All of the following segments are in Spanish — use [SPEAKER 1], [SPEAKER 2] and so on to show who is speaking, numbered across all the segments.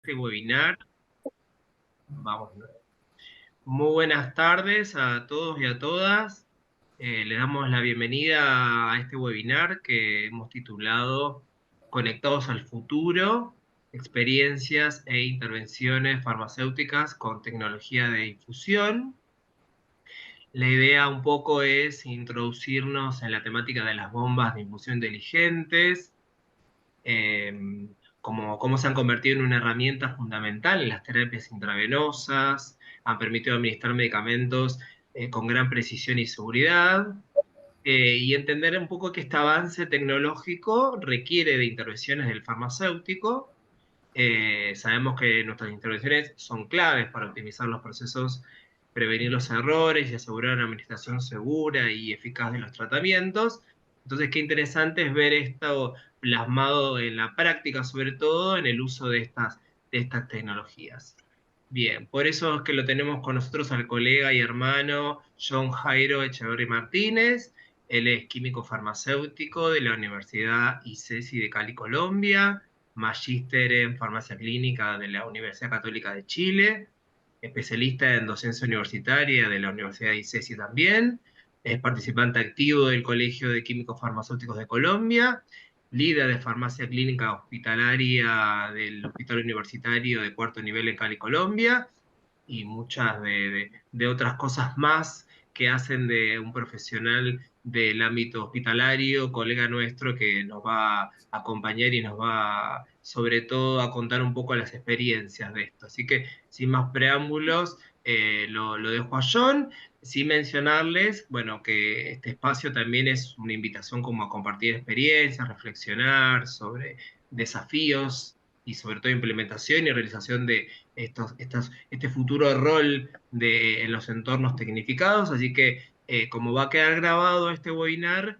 [SPEAKER 1] Este webinar. Vamos. Muy buenas tardes a todos y a todas. Les damos la bienvenida a este webinar que hemos titulado Conectados al futuro, experiencias e intervenciones farmacéuticas con tecnología de infusión. La idea un poco es introducirnos en la temática de las bombas de infusión inteligentes, eh, cómo se han convertido en una herramienta fundamental en las terapias intravenosas, han permitido administrar medicamentos con gran precisión y seguridad, y entender un poco que este avance tecnológico requiere de intervenciones del farmacéutico. Sabemos que nuestras intervenciones son claves para optimizar los procesos, prevenir los errores y asegurar una administración segura y eficaz de los tratamientos. Entonces, qué interesante es ver esto plasmado en la práctica, sobre todo en el uso de estas tecnologías. Bien, por eso es que lo tenemos con nosotros al colega y hermano John Jairo Echeverry Martínez. Él es químico farmacéutico de la Universidad ICESI de Cali, Colombia, magíster en farmacia clínica de la Universidad Católica de Chile, especialista en docencia universitaria de la Universidad de ICESI también, es participante activo del Colegio de Químicos Farmacéuticos de Colombia, líder de farmacia clínica hospitalaria del Hospital Universitario de Cuarto Nivel en Cali, Colombia, y muchas de otras cosas más que hacen de un profesional del ámbito hospitalario, colega nuestro que nos va a acompañar y nos va sobre todo a contar un poco las experiencias de esto. Así que sin más preámbulos, lo dejo a John, sin mencionarles, bueno, que este espacio también es una invitación como a compartir experiencias, reflexionar sobre desafíos y sobre todo implementación y realización de este futuro rol en los entornos tecnificados. Así que como va a quedar grabado este webinar,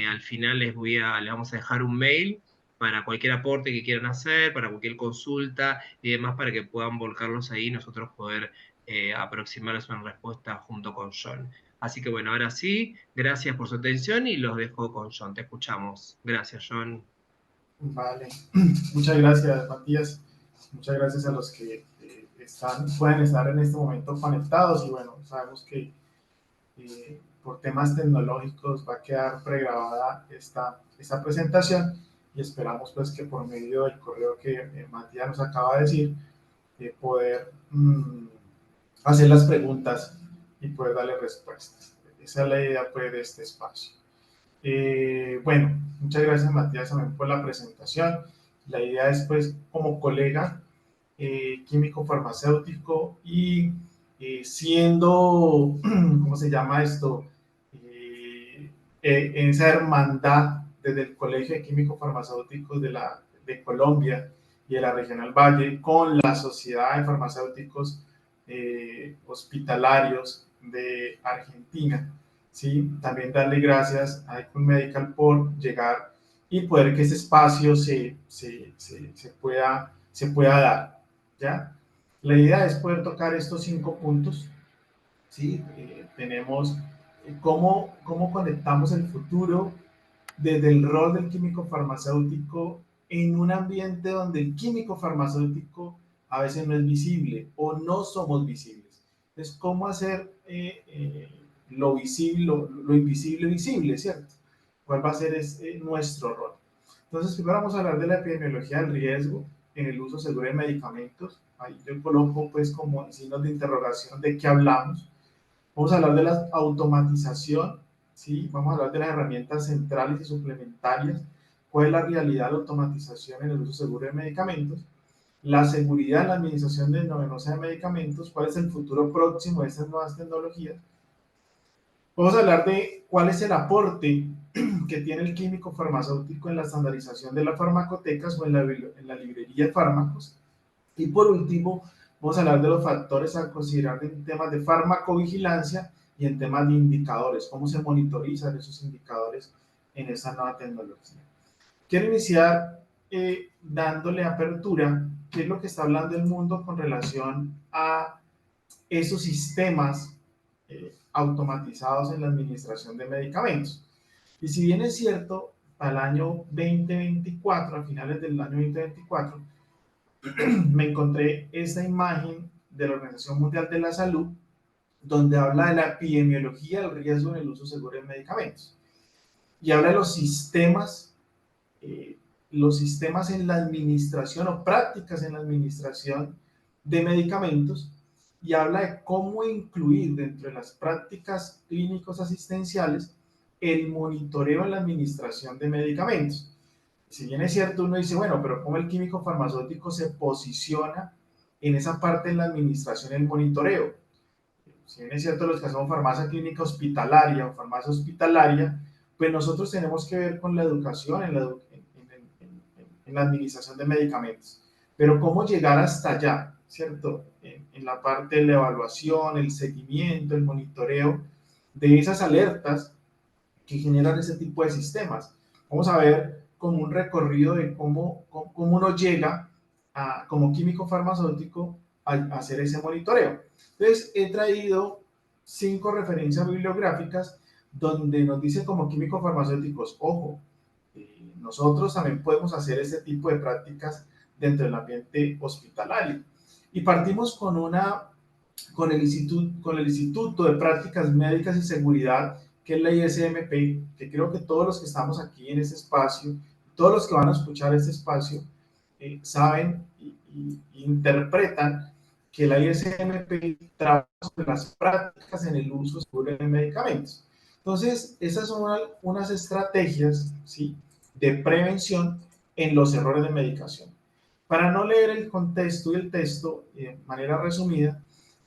[SPEAKER 1] al final les vamos a dejar un mail para cualquier aporte que quieran hacer, para cualquier consulta y demás, para que puedan volcarlos ahí y nosotros poder aproximarles una respuesta junto con John. Así que bueno, ahora sí, gracias por su atención y los dejo con John. Te escuchamos. Gracias, John.
[SPEAKER 2] Vale, muchas gracias, Matías. Muchas gracias a los que pueden estar en este momento conectados. Y bueno, sabemos que por temas tecnológicos va a quedar pregrabada esta presentación y esperamos pues que por medio del correo que Matías nos acaba de decir, poder hacer las preguntas y poder darle respuestas. Esa es la idea pues, de este espacio. Bueno, muchas gracias Matías también por la presentación. La idea es pues como colega químico farmacéutico y siendo, ¿cómo se llama esto? En esa hermandad desde el Colegio de Químicos Farmacéuticos de Colombia y de la Regional Valle con la Sociedad de Farmacéuticos Hospitalarios de Argentina. ¿Sí? También darle gracias a Icon Medical por llegar y poder que ese espacio se pueda dar. ¿Ya? La idea es poder tocar estos 5 puntos. ¿Sí? Tenemos cómo conectamos el futuro desde el rol del químico farmacéutico en un ambiente donde el químico farmacéutico a veces no es visible o no somos visibles. Entonces, ¿cómo hacer lo visible, lo invisible visible, ¿cierto? ¿Cuál va a ser nuestro rol? Entonces, primero vamos a hablar de la epidemiología del riesgo en el uso seguro de medicamentos. Ahí yo coloco pues como signos de interrogación de qué hablamos. Vamos a hablar de la automatización, ¿sí? Vamos a hablar de las herramientas centrales y suplementarias. ¿Cuál es la realidad de la automatización en el uso seguro de medicamentos? La seguridad en la administración de endovenosa de medicamentos. ¿Cuál es el futuro próximo de estas nuevas tecnologías? Vamos a hablar de cuál es el aporte que tiene el químico farmacéutico en la estandarización de las farmacotecas o en la librería de fármacos. Y por último, vamos a hablar de los factores a considerar en temas de farmacovigilancia y en temas de indicadores, cómo se monitorizan esos indicadores en esa nueva tecnología. Quiero iniciar dándole apertura, qué es lo que está hablando el mundo con relación a esos sistemas automatizados en la administración de medicamentos. Y si bien es cierto, para el año 2024, a finales del año 2024, me encontré esta imagen de la Organización Mundial de la Salud, donde habla de la epidemiología del riesgo en el uso seguro de medicamentos. Y habla de los sistemas en la administración o prácticas en la administración de medicamentos, y habla de cómo incluir dentro de las prácticas clínicos asistenciales el monitoreo en la administración de medicamentos. Si bien es cierto, uno dice, bueno, pero ¿cómo el químico farmacéutico se posiciona en esa parte de la administración y el monitoreo? Si bien es cierto, los que hacemos farmacia clínica hospitalaria o farmacia hospitalaria, pues nosotros tenemos que ver con la educación en la administración de medicamentos. Pero cómo llegar hasta allá, ¿cierto? En la parte de la evaluación, el seguimiento, el monitoreo de esas alertas que generan ese tipo de sistemas. Vamos a ver como un recorrido de cómo uno llega como químico farmacéutico a hacer ese monitoreo. Entonces, he traído 5 referencias bibliográficas donde nos dice como químicos farmacéuticos, ojo, nosotros también podemos hacer este tipo de prácticas dentro del ambiente hospitalario. Y partimos con el Instituto de Prácticas Médicas y Seguridad, que es la ISMP, que creo que todos los que estamos aquí en este espacio, todos los que van a escuchar este espacio, saben y interpretan que la ISMP trabaja sobre las prácticas en el uso seguro de medicamentos. Entonces, esas son unas estrategias, ¿sí?, de prevención en los errores de medicación. Para no leer el contexto y el texto de manera resumida,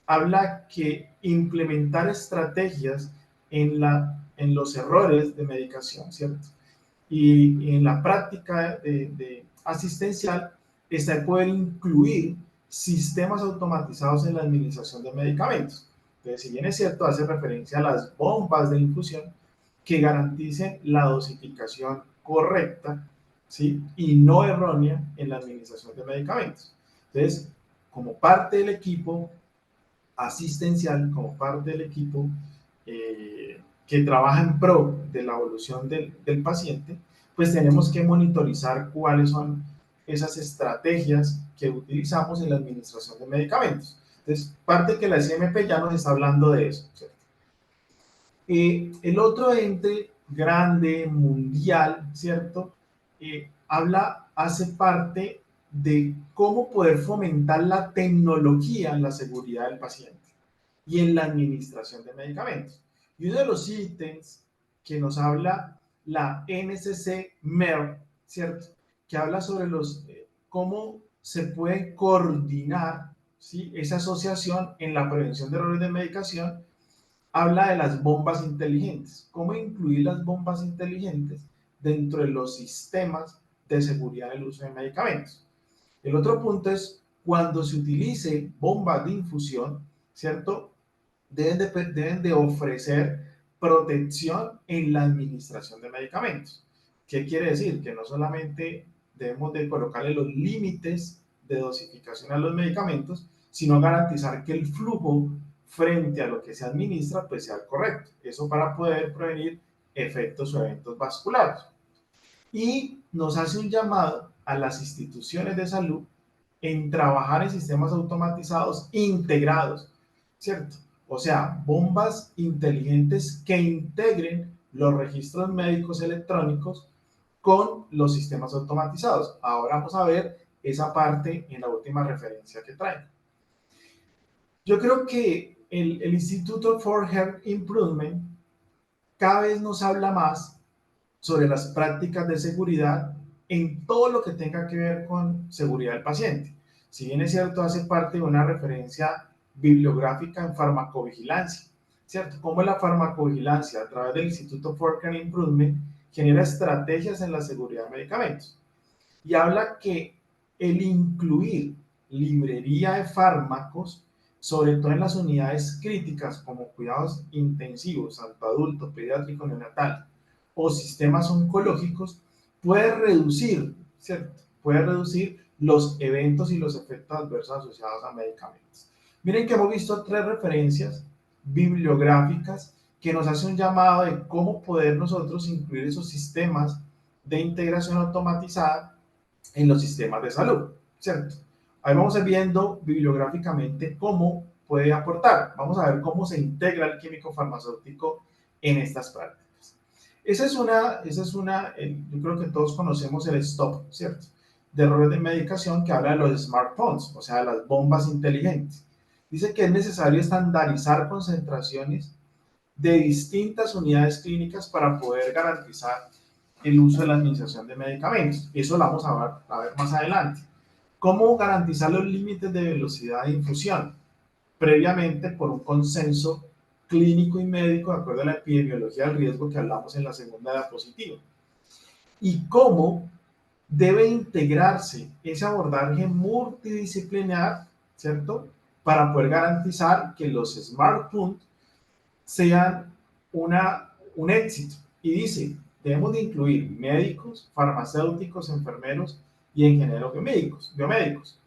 [SPEAKER 2] habla que implementar estrategias en los errores de medicación, ¿cierto? Y en la práctica de asistencial está el poder incluir sistemas automatizados en la administración de medicamentos. Entonces, si bien es cierto, hace referencia a las bombas de infusión que garanticen la dosificación correcta, ¿sí?, y no errónea en la administración de medicamentos. Entonces, como parte del equipo asistencial, como parte del equipo que trabaja en pro de la evolución del paciente, pues tenemos que monitorizar cuáles son esas estrategias que utilizamos en la administración de medicamentos. Entonces, parte que la CMP ya nos está hablando de eso, ¿cierto? El otro ente grande, mundial, ¿cierto? Hace parte de cómo poder fomentar la tecnología en la seguridad del paciente y en la administración de medicamentos. Y uno de los ítems que nos habla la NCC MER, ¿cierto?, que habla sobre cómo se puede coordinar, ¿sí?, esa asociación en la prevención de errores de medicación. Habla de las bombas inteligentes, cómo incluir las bombas inteligentes dentro de los sistemas de seguridad del uso de medicamentos. El otro punto es cuando se utilice bombas de infusión, ¿cierto? Deben de ofrecer protección en la administración de medicamentos. ¿Qué quiere decir? Que no solamente debemos de colocarle los límites de dosificación a los medicamentos, sino garantizar que el flujo frente a lo que se administra pues sea correcto. Eso para poder prevenir efectos o eventos vasculares. Y nos hace un llamado a las instituciones de salud en trabajar en sistemas automatizados integrados, ¿cierto? O sea, bombas inteligentes que integren los registros médicos electrónicos con los sistemas automatizados. Ahora vamos a ver esa parte en la última referencia que traigo. Yo creo que el Instituto for Health Improvement cada vez nos habla más sobre las prácticas de seguridad en todo lo que tenga que ver con seguridad del paciente. Si bien es cierto, hace parte de una referencia bibliográfica en farmacovigilancia, ¿cierto? Cómo la farmacovigilancia a través del Instituto for Health Improvement genera estrategias en la seguridad de medicamentos. Y habla que el incluir librería de fármacos, sobre todo en las unidades críticas como cuidados intensivos, tanto adulto, pediátrico, neonatal, o sistemas oncológicos, puede reducir, ¿cierto? Puede reducir los eventos y los efectos adversos asociados a medicamentos. Miren que hemos visto 3 referencias bibliográficas que nos hacen un llamado de cómo poder nosotros incluir esos sistemas de integración automatizada en los sistemas de salud, ¿cierto? Ahí vamos a ir viendo bibliográficamente cómo puede aportar. Vamos a ver cómo se integra el químico farmacéutico en estas prácticas. Yo creo que todos conocemos el STOP, ¿cierto? De errores de medicación, que habla de los smartphones, o sea, las bombas inteligentes. Dice que es necesario estandarizar concentraciones de distintas unidades clínicas para poder garantizar el uso de la administración de medicamentos. Eso lo vamos a ver más adelante. ¿Cómo garantizar los límites de velocidad de infusión? Previamente por un consenso clínico y médico de acuerdo a la epidemiología del riesgo que hablamos en la segunda diapositiva. Y cómo debe integrarse ese abordaje multidisciplinar, ¿cierto? Para poder garantizar que los smartphones sean un éxito. Y dice, debemos de incluir médicos, farmacéuticos, enfermeros y ingenieros biomédicos.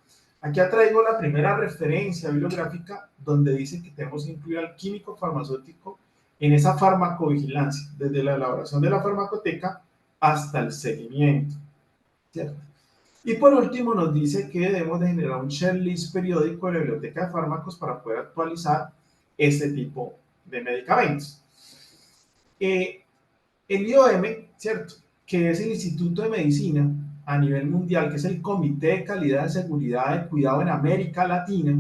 [SPEAKER 2] Aquí traigo la primera referencia bibliográfica donde dice que tenemos que incluir al químico farmacéutico en esa farmacovigilancia, desde la elaboración de la farmacoteca hasta el seguimiento, ¿cierto? Y por último nos dice que debemos de generar un share list periódico de la biblioteca de fármacos para poder actualizar este tipo de medicamentos. El IOM, ¿cierto? Que es el Instituto de Medicina a nivel mundial, que es el Comité de Calidad de Seguridad de Cuidado en América Latina,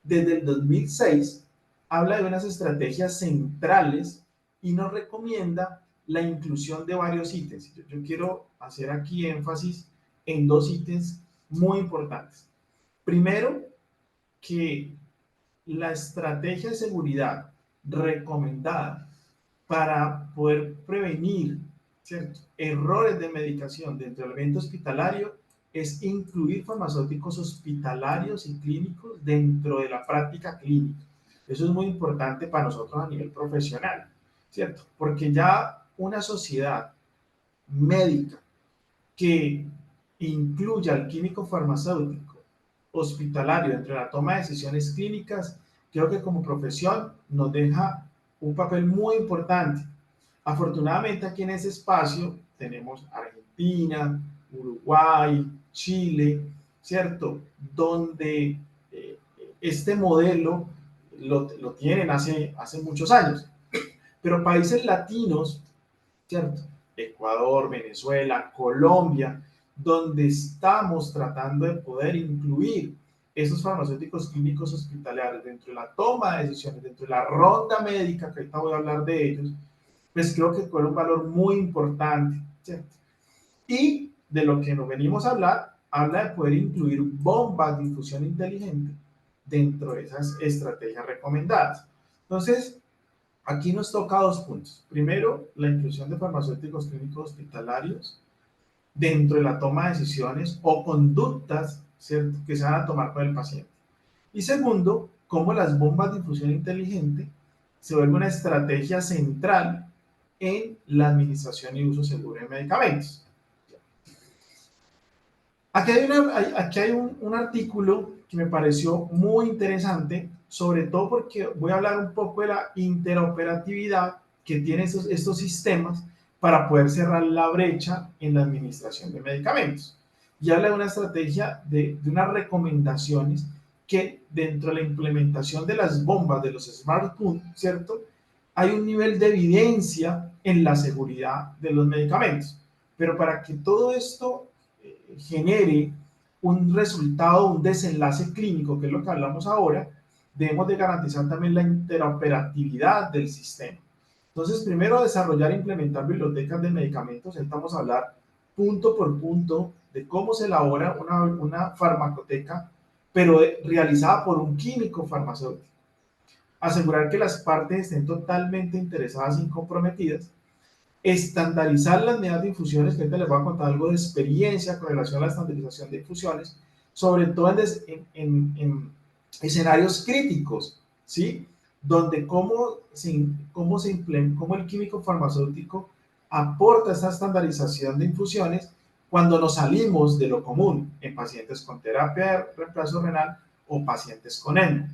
[SPEAKER 2] desde el 2006 habla de unas estrategias centrales y nos recomienda la inclusión de varios ítems. Yo quiero hacer aquí énfasis en dos ítems muy importantes. Primero, que la estrategia de seguridad recomendada para poder prevenir, ¿cierto?, errores de medicación dentro del ambiente hospitalario es incluir farmacéuticos hospitalarios y clínicos dentro de la práctica clínica. Eso es muy importante para nosotros a nivel profesional, ¿cierto? Porque ya una sociedad médica que incluya al químico farmacéutico hospitalario dentro de la toma de decisiones clínicas, creo que como profesión nos deja un papel muy importante. Afortunadamente aquí en ese espacio tenemos Argentina, Uruguay, Chile, ¿cierto? Donde este modelo lo tienen hace muchos años. Pero países latinos, ¿cierto? Ecuador, Venezuela, Colombia, donde estamos tratando de poder incluir esos farmacéuticos clínicos hospitalarios dentro de la toma de decisiones, dentro de la ronda médica, que ahorita voy a hablar de ellos, pues creo que fue un valor muy importante, ¿cierto? Y de lo que nos venimos a hablar, habla de poder incluir bombas de infusión inteligente dentro de esas estrategias recomendadas. Entonces, aquí nos toca dos puntos. Primero, la inclusión de farmacéuticos clínicos hospitalarios dentro de la toma de decisiones o conductas, ¿cierto?, que se van a tomar con el paciente. Y segundo, cómo las bombas de infusión inteligente se vuelven una estrategia central en la administración y uso seguro de medicamentos. Aquí hay un artículo que me pareció muy interesante, sobre todo porque voy a hablar un poco de la interoperatividad que tienen estos sistemas para poder cerrar la brecha en la administración de medicamentos. Y habla de una estrategia, de unas recomendaciones que dentro de la implementación de las bombas de los smartphones, ¿cierto?, hay un nivel de evidencia en la seguridad de los medicamentos. Pero para que todo esto genere un resultado, un desenlace clínico, que es lo que hablamos ahora, debemos de garantizar también la interoperatividad del sistema. Entonces, primero desarrollar e implementar bibliotecas de medicamentos. Ahí vamos a hablar punto por punto de cómo se elabora una farmacoteca, pero realizada por un químico farmacéutico. Asegurar que las partes estén totalmente interesadas y comprometidas. Estandarizar las medidas de infusiones, que ahorita les voy a contar algo de experiencia con relación a la estandarización de infusiones, sobre todo en escenarios críticos, ¿sí? Donde cómo el químico farmacéutico aporta esta estandarización de infusiones cuando nos salimos de lo común en pacientes con terapia de reemplazo renal o pacientes con ENO.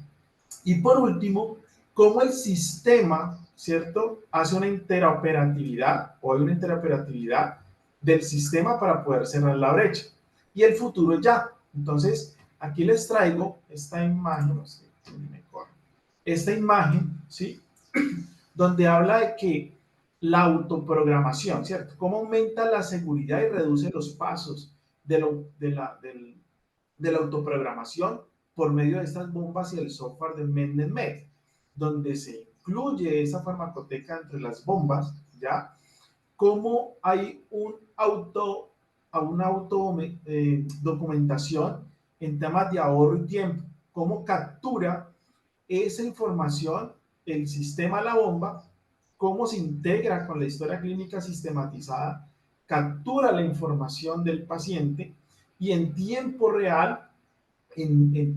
[SPEAKER 2] Y por último, cómo el sistema, ¿cierto?, hace una interoperatividad o hay una interoperatividad del sistema para poder cerrar la brecha. Y el futuro ya. Entonces, aquí les traigo esta imagen, no sé si me corre, esta imagen, ¿sí? Donde habla de que la autoprogramación, ¿cierto? ¿Cómo aumenta la seguridad y reduce los pasos de la autoprogramación por medio de estas bombas y el software de MedNetMed, donde se incluye esa farmacoteca entre las bombas, ¿ya? Cómo hay una auto documentación en temas de ahorro y tiempo, cómo captura esa información el sistema La Bomba, cómo se integra con la historia clínica sistematizada, captura la información del paciente y en tiempo real,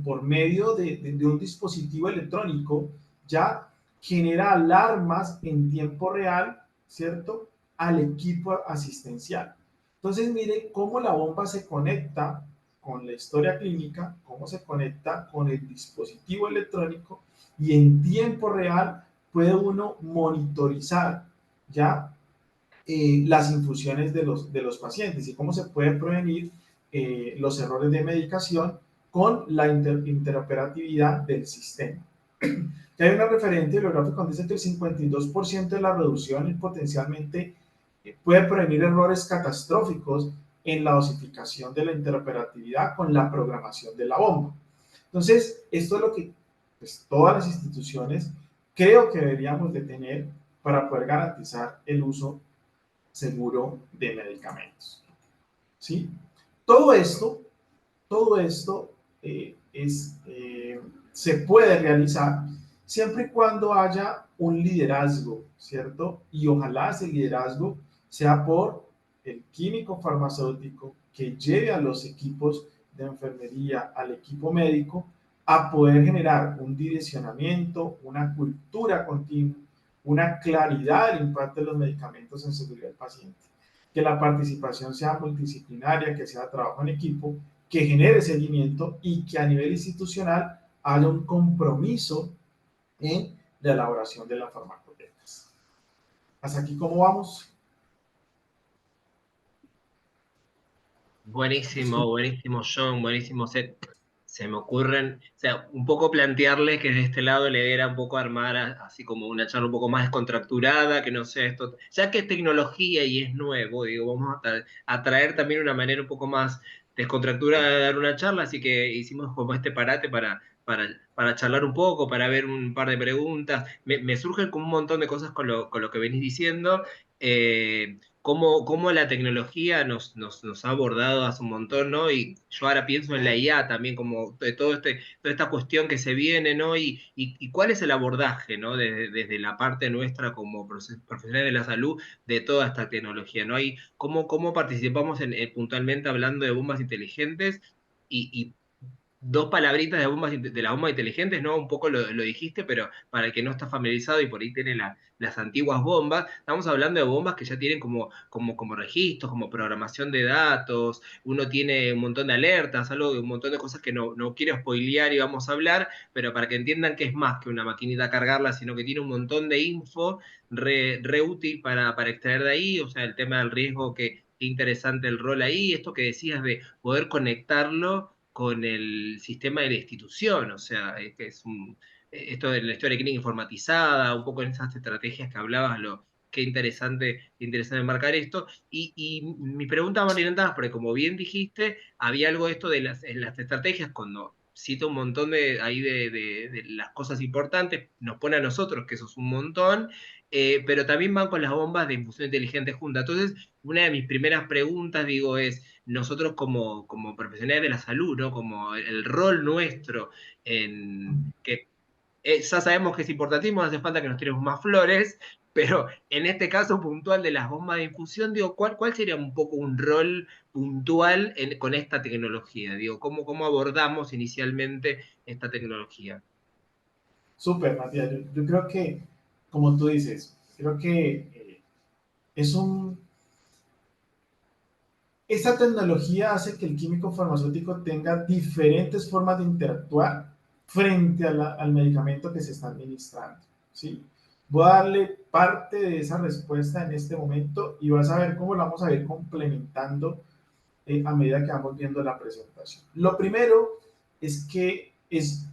[SPEAKER 2] por medio de un dispositivo electrónico, ya genera alarmas en tiempo real, ¿cierto? Al equipo asistencial. Entonces, mire cómo la bomba se conecta con la historia clínica, cómo se conecta con el dispositivo electrónico y en tiempo real puede uno monitorizar ya las infusiones de los pacientes y cómo se puede prevenir los errores de medicación con la interoperatividad del sistema. Ya hay una referente bibliográfica donde dice que el 52% de la reducción potencialmente puede prevenir errores catastróficos en la dosificación de la interoperatividad con la programación de la bomba. Entonces, esto es lo que pues, todas las instituciones creo que deberíamos de tener para poder garantizar el uso seguro de medicamentos. ¿Sí? Todo esto, todo esto se puede realizar siempre y cuando haya un liderazgo, ¿cierto? Y ojalá ese liderazgo sea por el químico farmacéutico que lleve a los equipos de enfermería, al equipo médico, a poder generar un direccionamiento, una cultura continua, una claridad del impacto de los medicamentos en seguridad del paciente, que la participación sea multidisciplinaria, que sea trabajo en equipo, que genere seguimiento y que a nivel institucional haya un compromiso en la elaboración de las farmacotecas. ¿Hasta aquí cómo vamos?
[SPEAKER 1] Buenísimo, buenísimo, John, buenísimo set. Se me ocurren, o sea, un poco plantearle que de este lado le era un poco armar así como una charla un poco más descontracturada, que no sea esto, ya que es tecnología y es nuevo, digo, vamos a traer también una manera un poco más descontracturada de dar una charla, así que hicimos como este parate para charlar un poco, para ver un par de preguntas. Me surgen como un montón de cosas con lo que venís diciendo. Cómo la tecnología nos ha abordado hace un montón, ¿no? Y yo ahora pienso en la IA también, como de toda esta cuestión que se viene, ¿no? Y cuál es el abordaje, ¿no? Desde la parte nuestra como profesionales de la salud de toda esta tecnología, ¿no? Cómo participamos puntualmente hablando de bombas inteligentes y dos palabritas de las bombas inteligentes, ¿no? Un poco lo dijiste, pero para el que no está familiarizado y por ahí tiene las antiguas bombas, estamos hablando de bombas que ya tienen como registros, como programación de datos, uno tiene un montón de alertas, un montón de cosas que no quiero spoilear y vamos a hablar, pero para que entiendan que es más que una maquinita a cargarla, sino que tiene un montón de info re útil para extraer de ahí, o sea, el tema del riesgo, qué interesante el rol ahí, esto que decías de poder conectarlo con el sistema de la institución, o sea, que es esto de la historia clínica informatizada, un poco en esas estrategias que hablabas, qué interesante marcar esto. Y mi pregunta va orientada, porque como bien dijiste, había algo de esto en las estrategias, cuando cita un montón de las cosas importantes, nos pone a nosotros, que eso es un montón, pero también van con las bombas de infusión inteligente juntas. Entonces, una de mis primeras preguntas, digo, es, nosotros como profesionales de la salud, ¿no? Como el rol nuestro que ya sabemos que es importantísimo, no hace falta que nos tiremos más flores, pero en este caso puntual de las bombas de infusión, digo, ¿cuál sería un poco un rol puntual con esta tecnología? Digo, ¿cómo abordamos inicialmente esta tecnología?
[SPEAKER 2] Súper, Matías. Yo creo que, como tú dices, creo que es un... Esta tecnología hace que el químico farmacéutico tenga diferentes formas de interactuar frente al medicamento que se está administrando. ¿Sí? Voy a darle parte de esa respuesta en este momento y vas a ver cómo la vamos a ir complementando a medida que vamos viendo la presentación. Lo primero es que es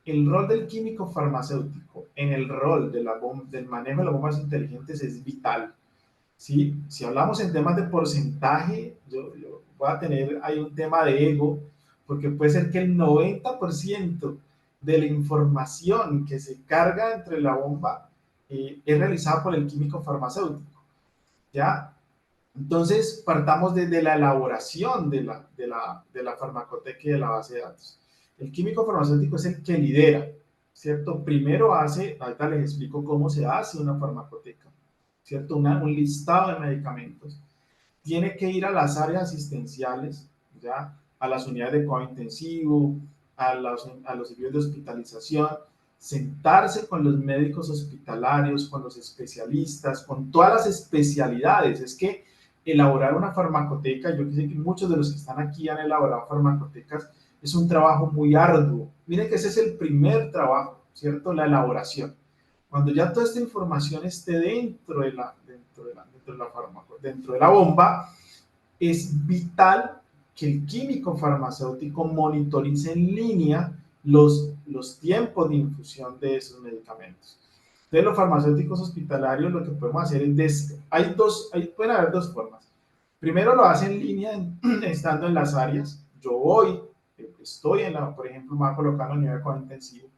[SPEAKER 2] el rol del químico farmacéutico en el rol de del manejo de las bombas inteligentes es vital. ¿Sí? Si hablamos en temas de porcentaje, yo voy a tener ahí un tema de ego, porque puede ser que el 90% de la información que se carga entre la bomba es realizada por el químico farmacéutico. ¿Ya? Entonces, partamos desde la elaboración de la farmacoteca y de la base de datos. El químico farmacéutico es el que lidera, ¿cierto? Primero hace, ahorita les explico cómo se hace una farmacoteca, ¿cierto? Un listado de medicamentos. Tiene que ir a las áreas asistenciales, ¿ya? A las unidades de cuidado intensivo, a los servicios de hospitalización, sentarse con los médicos hospitalarios, con los especialistas, con todas las especialidades. Es que elaborar una farmacoteca, yo sé que muchos de los que están aquí han elaborado farmacotecas, es un trabajo muy arduo. Miren que ese es el primer trabajo, ¿cierto? La elaboración. Cuando ya toda esta información esté dentro de la bomba, es vital que el químico farmacéutico monitorice en línea los tiempos de infusión de esos medicamentos. Entonces, los farmacéuticos hospitalarios lo que podemos hacer es, pueden haber dos formas. Primero lo hacen en línea, estando en las áreas. Yo voy, estoy por ejemplo, me voy a colocar en la unidad de cuidado intensivo,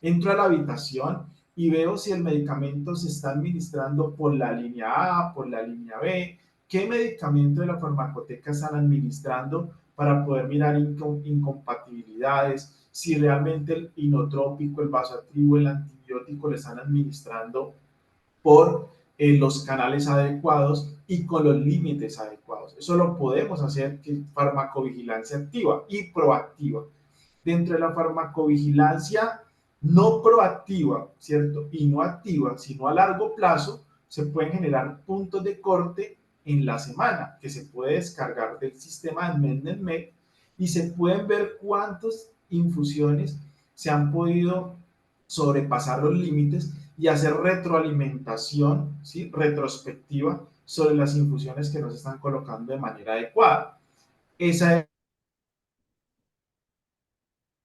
[SPEAKER 2] entro a la habitación y veo si el medicamento se está administrando por la línea A, por la línea B, qué medicamento de la farmacoteca están administrando para poder mirar incompatibilidades, si realmente el inotrópico, el vasoactivo, el antibiótico le están administrando por los canales adecuados y con los límites adecuados. Eso lo podemos hacer que farmacovigilancia activa y proactiva. Dentro de la farmacovigilancia no proactiva, ¿cierto? Y no activa, sino a largo plazo, se pueden generar puntos de corte en la semana que se puede descargar del sistema de MedNetMed y se pueden ver cuántas infusiones se han podido sobrepasar los límites y hacer retroalimentación, ¿sí? Retrospectiva sobre las infusiones que nos están colocando de manera adecuada. Esa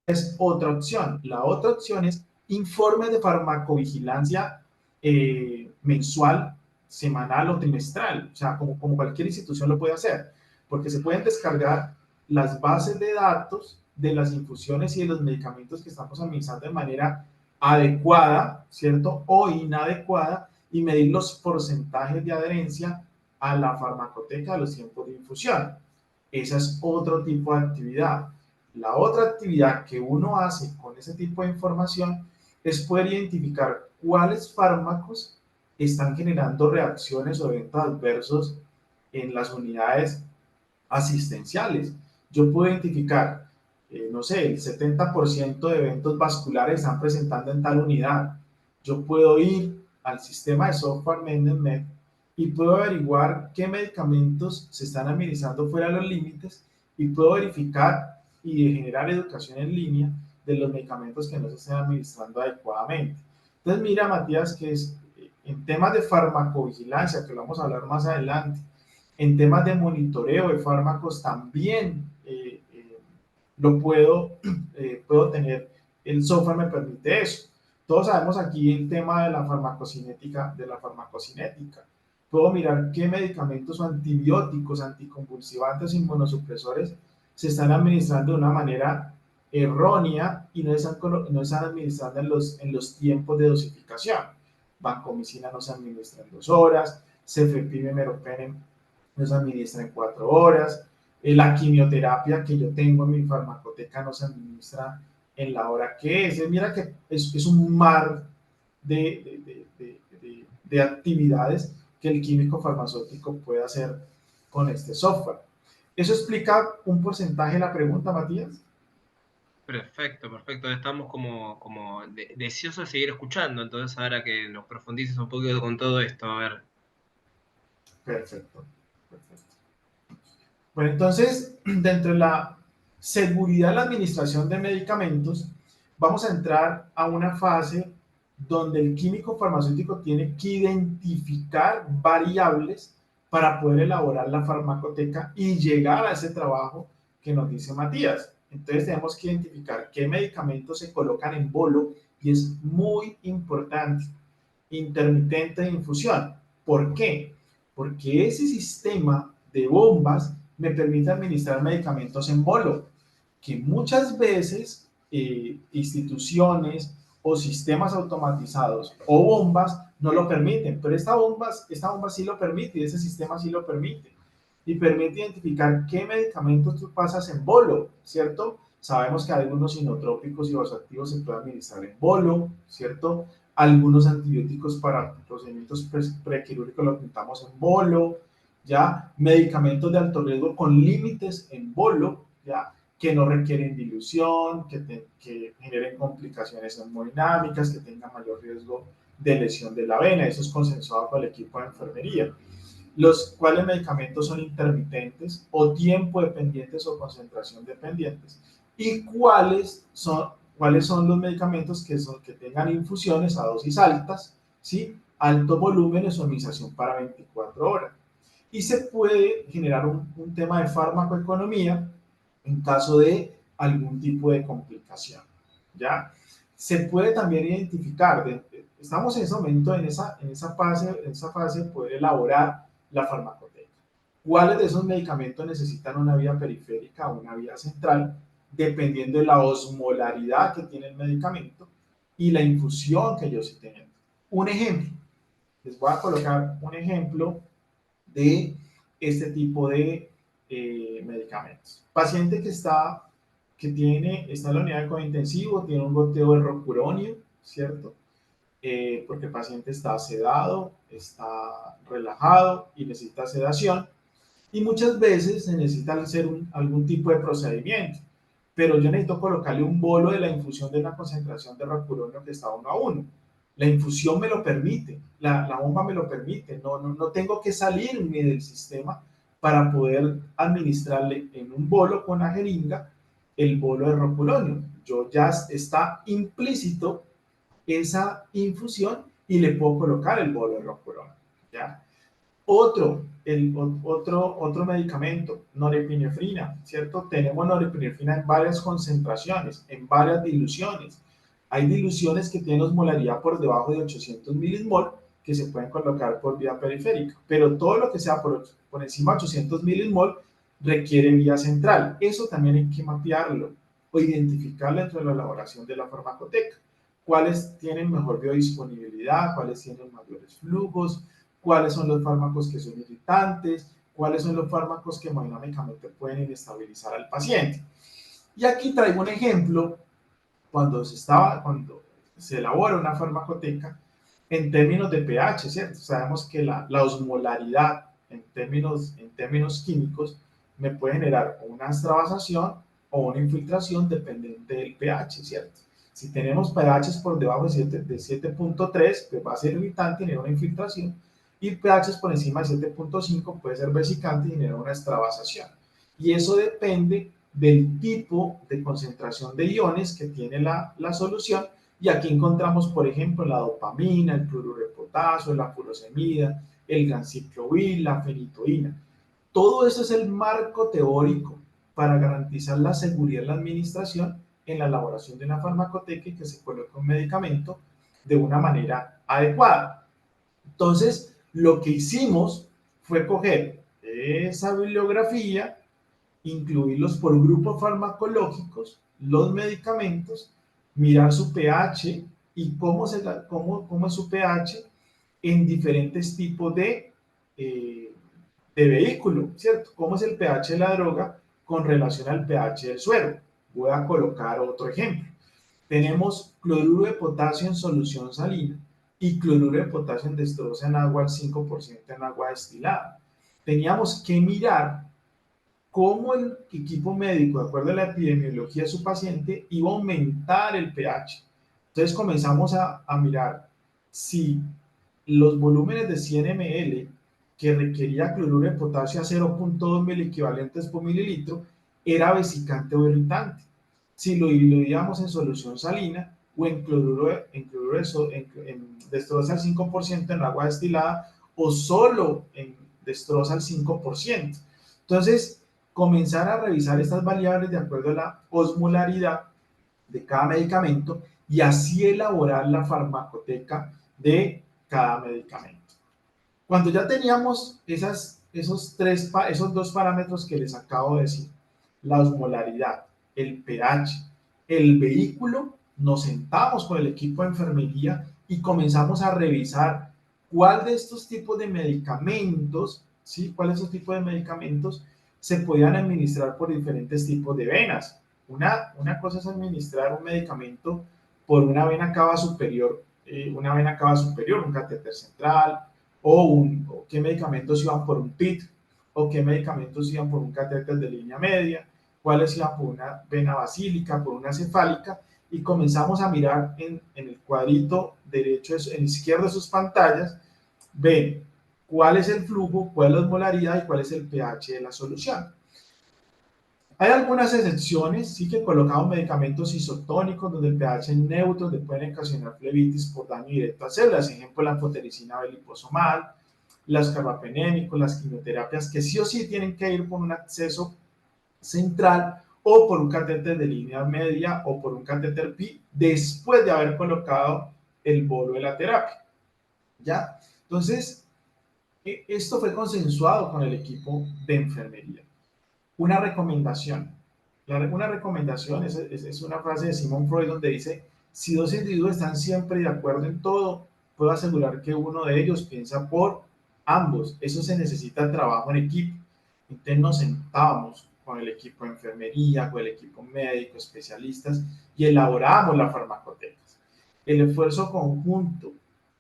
[SPEAKER 2] es otra opción. La otra opción es informes de farmacovigilancia mensual, semanal o trimestral, o sea, como cualquier institución lo puede hacer, porque se pueden descargar las bases de datos de las infusiones y de los medicamentos que estamos administrando de manera adecuada, ¿cierto? O inadecuada, y medir los porcentajes de adherencia a la farmacoteca de los tiempos de infusión. Esa es otro tipo de actividad. La otra actividad que uno hace con ese tipo de información es poder identificar cuáles fármacos están generando reacciones o eventos adversos en las unidades asistenciales. Yo puedo identificar, no sé, el 70% de eventos vasculares están presentando en tal unidad. Yo puedo ir al sistema de software MedNetMed y puedo averiguar qué medicamentos se están administrando fuera de los límites y puedo verificar y generar educación en línea de los medicamentos que no se estén administrando adecuadamente. Entonces, mira, Matías, que es en temas de farmacovigilancia, que lo vamos a hablar más adelante, en temas de monitoreo de fármacos también puedo tener, el software me permite eso. Todos sabemos aquí el tema de la farmacocinética. Puedo mirar qué medicamentos o antibióticos, anticonvulsivantes, inmunosupresores se están administrando de una manera errónea y no están administrando en los tiempos de dosificación. Vancomicina no se administra en 2 horas, cefepime, meropenem no se administra en 4 horas, la quimioterapia que yo tengo en mi farmacoteca no se administra en la hora que es. Mira que es un mar de actividades que el químico farmacéutico puede hacer con este software. ¿Eso explica un porcentaje de la pregunta, Matías?
[SPEAKER 1] Perfecto, perfecto. Estamos deseosos de seguir escuchando, entonces ahora que nos profundices un poquito con todo esto, a ver.
[SPEAKER 2] Perfecto, perfecto. Bueno, entonces, dentro de la seguridad de la administración de medicamentos, vamos a entrar a una fase donde el químico farmacéutico tiene que identificar variables para poder elaborar la farmacoteca y llegar a ese trabajo que nos dice Matías. Entonces tenemos que identificar qué medicamentos se colocan en bolo y es muy importante. Intermitente de infusión. ¿Por qué? Porque ese sistema de bombas me permite administrar medicamentos en bolo, que muchas veces instituciones o sistemas automatizados o bombas no lo permiten, pero esta bomba sí lo permite y ese sistema sí lo permite. Y permite identificar qué medicamentos tú pasas en bolo, ¿cierto? Sabemos que algunos inotrópicos y vasoactivos se pueden administrar en bolo, ¿cierto? Algunos antibióticos para procedimientos prequirúrgicos lo apuntamos en bolo, ¿ya? Medicamentos de alto riesgo con límites en bolo, ¿ya? Que no requieren dilución, que generen complicaciones hemodinámicas, que tengan mayor riesgo de lesión de la vena. Eso es consensuado por el equipo de enfermería. Los cuales medicamentos son intermitentes o tiempo dependientes o concentración dependientes. Y cuáles son los medicamentos que tengan infusiones a dosis altas, ¿sí? Altos volúmenes o administración para 24 horas. Y se puede generar un tema de farmacoeconomía en caso de algún tipo de complicación, ¿ya? Se puede también identificar, estamos en ese momento en esa fase de poder elaborar la farmacoteca. ¿Cuáles de esos medicamentos necesitan una vía periférica o una vía central? Dependiendo de la osmolaridad que tiene el medicamento y la infusión que yo estoy teniendo. Un ejemplo, les voy a colocar un ejemplo de este tipo de medicamentos. Paciente está en la unidad de cuidado intensivo, tiene un goteo de rocuronio, ¿cierto? Porque el paciente está sedado, está relajado y necesita sedación. Y muchas veces se necesita hacer algún tipo de procedimiento, pero yo necesito colocarle un bolo de la infusión de una concentración de rocuronio que está 1:1. La infusión me lo permite, la bomba me lo permite, no tengo que salirme del sistema para poder administrarle en un bolo con la jeringa el bolo de rocuronio. Yo ya está implícito esa infusión y le puedo colocar el bolo de rocuronio, ¿ya? Otro medicamento, norepinefrina, ¿cierto? Tenemos norepinefrina en varias concentraciones, en varias diluciones. Hay diluciones que tienen osmolaridad por debajo de 800 milismol que se pueden colocar por vía periférica, pero todo lo que sea por encima de 800 milismol requiere vía central. Eso también hay que mapearlo o identificarlo dentro de la elaboración de la farmacoteca. ¿Cuáles tienen mejor biodisponibilidad? ¿Cuáles tienen mayores flujos? ¿Cuáles son los fármacos que son irritantes? ¿Cuáles son los fármacos que hemodinámicamente pueden inestabilizar al paciente? Y aquí traigo un ejemplo cuando se elabora una farmacoteca en términos de pH, ¿cierto? Sabemos que la osmolaridad en términos químicos me puede generar una extravasación o una infiltración dependiente del pH, ¿cierto? Si tenemos pHs por debajo de 7.3, pues va a ser irritante y genera una infiltración, y pHs por encima de 7.5 puede ser vesicante y genera una extravasación. Y eso depende del tipo de concentración de iones que tiene la solución. Y aquí encontramos, por ejemplo, la dopamina, el cloruro de potasio, la furosemida, el ganciclovir, la fenitoína. Todo eso es el marco teórico para garantizar la seguridad en la administración en la elaboración de una farmacoteca y que se coloque un medicamento de una manera adecuada. Entonces, lo que hicimos fue coger esa bibliografía, incluirlos por grupos farmacológicos, los medicamentos, mirar su pH y cómo es su pH en diferentes tipos de vehículo, ¿cierto? ¿Cómo es el pH de la droga con relación al pH del suero? Voy a colocar otro ejemplo. Tenemos cloruro de potasio en solución salina y cloruro de potasio en destroza en agua al 5% en agua destilada. Teníamos que mirar cómo el equipo médico, de acuerdo a la epidemiología de su paciente, iba a aumentar el pH. Entonces comenzamos a mirar si los volúmenes de 100 ml que requería cloruro de potasio a 0.2 miliequivalentes por mililitro era vesicante o irritante. Si lo diluíamos en solución salina o en destroza al 5% en agua destilada o solo en destroza al 5%. Entonces, comenzar a revisar estas variables de acuerdo a la osmolaridad de cada medicamento y así elaborar la farmacoteca de cada medicamento. Cuando ya teníamos esos dos parámetros que les acabo de decir, la osmolaridad, el pH, el vehículo, nos sentamos con el equipo de enfermería y comenzamos a revisar cuál de estos tipos de medicamentos, ¿sí? ¿Cuáles de estos tipos de medicamentos se podían administrar por diferentes tipos de venas? Una cosa es administrar un medicamento por una vena cava superior, un catéter central, o qué medicamentos iban por un PIT, o qué medicamentos iban por un catéter de línea media, cuáles iban por una vena basílica, por una cefálica, y comenzamos a mirar en el cuadrito derecho, en izquierdo de sus pantallas, ven cuál es el flujo, cuál es la osmolaridad y cuál es el pH de la solución. Hay algunas excepciones, sí, que colocamos medicamentos isotónicos donde el pH es neutro, donde pueden ocasionar flebitis por daño directo a células, ejemplo, la anfotericina B liposomal, los carbapenémicos, las quimioterapias, que sí o sí tienen que ir por un acceso central o por un catéter de línea media o por un catéter PI después de haber colocado el bolo de la terapia. ¿Ya? Entonces, esto fue consensuado con el equipo de enfermería. Una recomendación. Una recomendación es una frase de Sigmund Freud donde dice, si dos individuos están siempre de acuerdo en todo, puedo asegurar que uno de ellos piensa por ambos. Eso se necesita trabajo en equipo. Entonces nos sentábamos con el equipo de enfermería, con el equipo médico, especialistas, y elaboramos las farmacotecas. El esfuerzo conjunto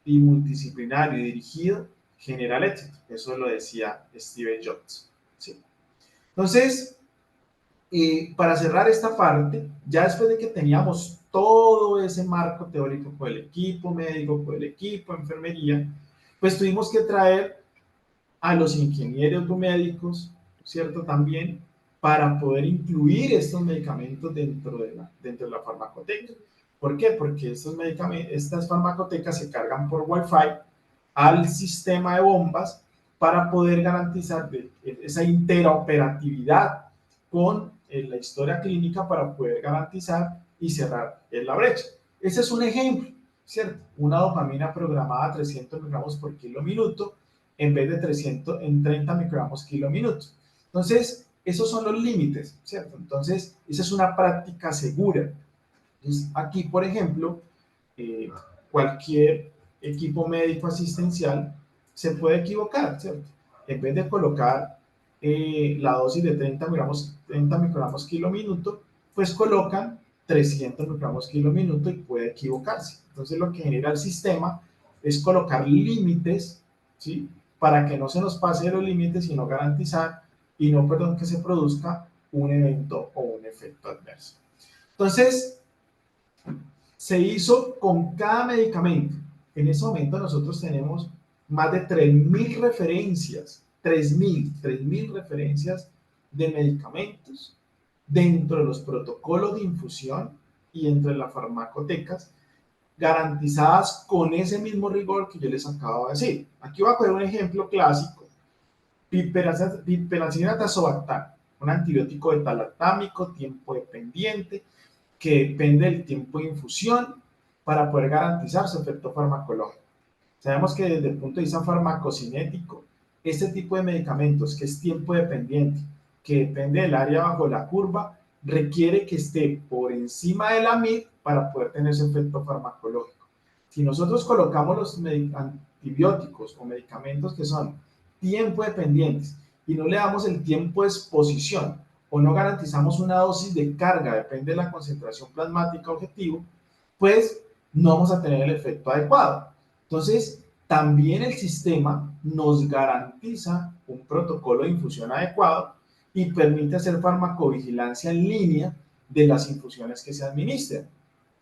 [SPEAKER 2] y multidisciplinario y dirigido genera el éxito. Eso lo decía Steve Jobs. ¿Sí? Entonces, para cerrar esta parte, ya después de que teníamos todo ese marco teórico con el equipo médico, con el equipo de enfermería, pues tuvimos que traer a los ingenieros biomédicos, ¿cierto? También para poder incluir estos medicamentos dentro de la farmacoteca. ¿Por qué? Porque estas farmacotecas se cargan por Wi-Fi al sistema de bombas para poder garantizar esa interoperatividad con la historia clínica para poder garantizar y cerrar la brecha. Ese es un ejemplo, ¿cierto? Una dopamina programada a 300 miligramos por kilo minuto en vez de 30 microgramos kilo minuto. Entonces, esos son los límites, ¿cierto? Entonces, esa es una práctica segura. Entonces, aquí, por ejemplo, cualquier equipo médico asistencial se puede equivocar, ¿cierto? En vez de colocar la dosis de 30 microgramos kilo minuto, pues colocan 300 microgramos kilo minuto y puede equivocarse. Entonces, lo que genera el sistema es colocar límites, ¿sí? Para que no se nos pase los límites, sino garantizar y no, perdón, que se produzca un evento o un efecto adverso. Entonces, se hizo con cada medicamento. En ese momento nosotros tenemos más de 3.000 referencias, 3.000 referencias de medicamentos dentro de los protocolos de infusión y entre las farmacotecas, garantizadas con ese mismo rigor que yo les acabo de decir. Aquí voy a poner un ejemplo clásico. Piperacillina tazobactam, un antibiótico beta-lactámico, tiempo dependiente, que depende del tiempo de infusión para poder garantizar su efecto farmacológico. Sabemos que desde el punto de vista farmacocinético, este tipo de medicamentos que es tiempo dependiente, que depende del área bajo la curva, requiere que esté por encima de la MIR para poder tener ese efecto farmacológico. Si nosotros colocamos los antibióticos o medicamentos que son tiempo dependientes y no le damos el tiempo de exposición o no garantizamos una dosis de carga, depende de la concentración plasmática objetivo, pues no vamos a tener el efecto adecuado. Entonces, también el sistema nos garantiza un protocolo de infusión adecuado y permite hacer farmacovigilancia en línea de las infusiones que se administran.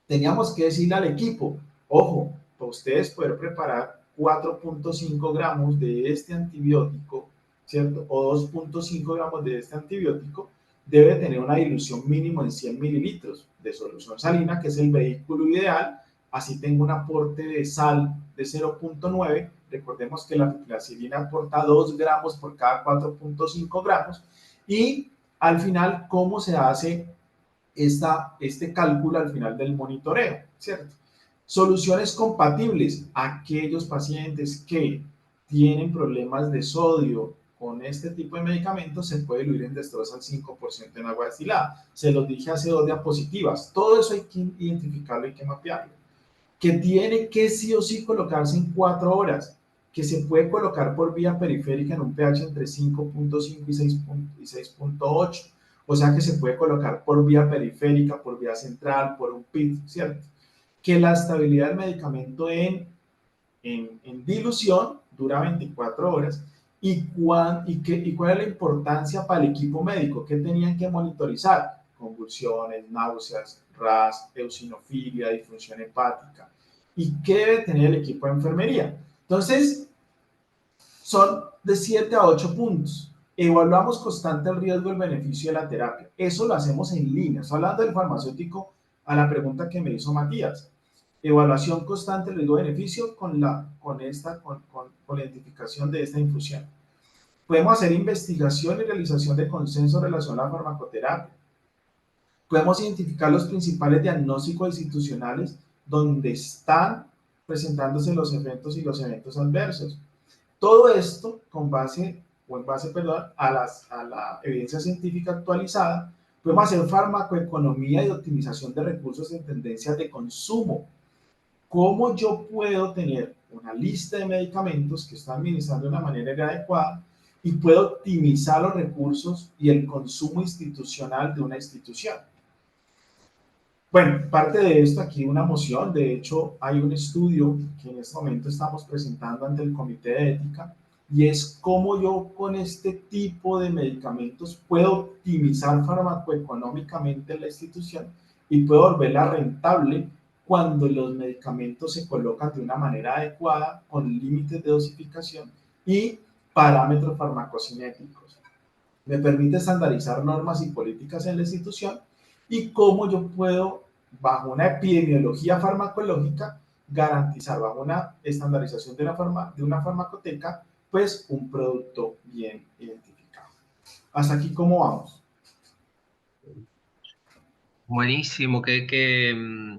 [SPEAKER 2] Teníamos que decirle al equipo, ojo, para ustedes poder preparar 4.5 gramos de este antibiótico, ¿cierto? O 2.5 gramos de este antibiótico, debe tener una dilución mínima en 100 mililitros de solución salina, que es el vehículo ideal. Así tengo un aporte de sal de 0.9. Recordemos que la piperacillina aporta 2 gramos por cada 4.5 gramos. Y al final cómo se hace este cálculo al final del monitoreo, ¿cierto? Soluciones compatibles. Aquellos pacientes que tienen problemas de sodio con este tipo de medicamentos se puede diluir en dextrosa al 5% en agua destilada. Se los dije hace 2 diapositivas. Todo eso hay que identificarlo, hay que mapearlo. Que tiene que sí o sí colocarse en 4 horas, que se puede colocar por vía periférica en un pH entre 5.5 y 6.8. O sea que se puede colocar por vía periférica, por vía central, por un PIT, ¿cierto? Que la estabilidad del medicamento en dilución dura 24 horas y cuál es la importancia para el equipo médico, que tenían que monitorizar: convulsiones, náuseas, RAS, eosinofilia, disfunción hepática, y qué debe tener el equipo de enfermería. Entonces, son de 7 a 8 puntos. Evaluamos constante el riesgo y el beneficio de la terapia. Eso lo hacemos en línea. Estoy hablando del farmacéutico a la pregunta que me hizo Matías. Evaluación constante del riesgo-beneficio con la identificación de esta infusión. Podemos hacer investigación y realización de consenso en relación a la farmacoterapia. Podemos identificar los principales diagnósticos institucionales donde están presentándose los efectos y los eventos adversos. Todo esto con base, o en base, perdón, a la evidencia científica actualizada. Podemos hacer farmacoeconomía y optimización de recursos en tendencias de consumo. ¿Cómo yo puedo tener una lista de medicamentos que están administrando de una manera adecuada y puedo optimizar los recursos y el consumo institucional de una institución? Bueno, parte de esto aquí una moción. De hecho, hay un estudio que en este momento estamos presentando ante el Comité de Ética, y es cómo yo con este tipo de medicamentos puedo optimizar farmacoeconómicamente la institución y puedo volverla rentable cuando los medicamentos se colocan de una manera adecuada, con límites de dosificación y parámetros farmacocinéticos. Me permite estandarizar normas y políticas en la institución, y cómo yo puedo, bajo una epidemiología farmacológica, garantizar, bajo una estandarización de una farmacoteca, pues un producto bien identificado. Hasta aquí, ¿cómo vamos?
[SPEAKER 1] Buenísimo, qué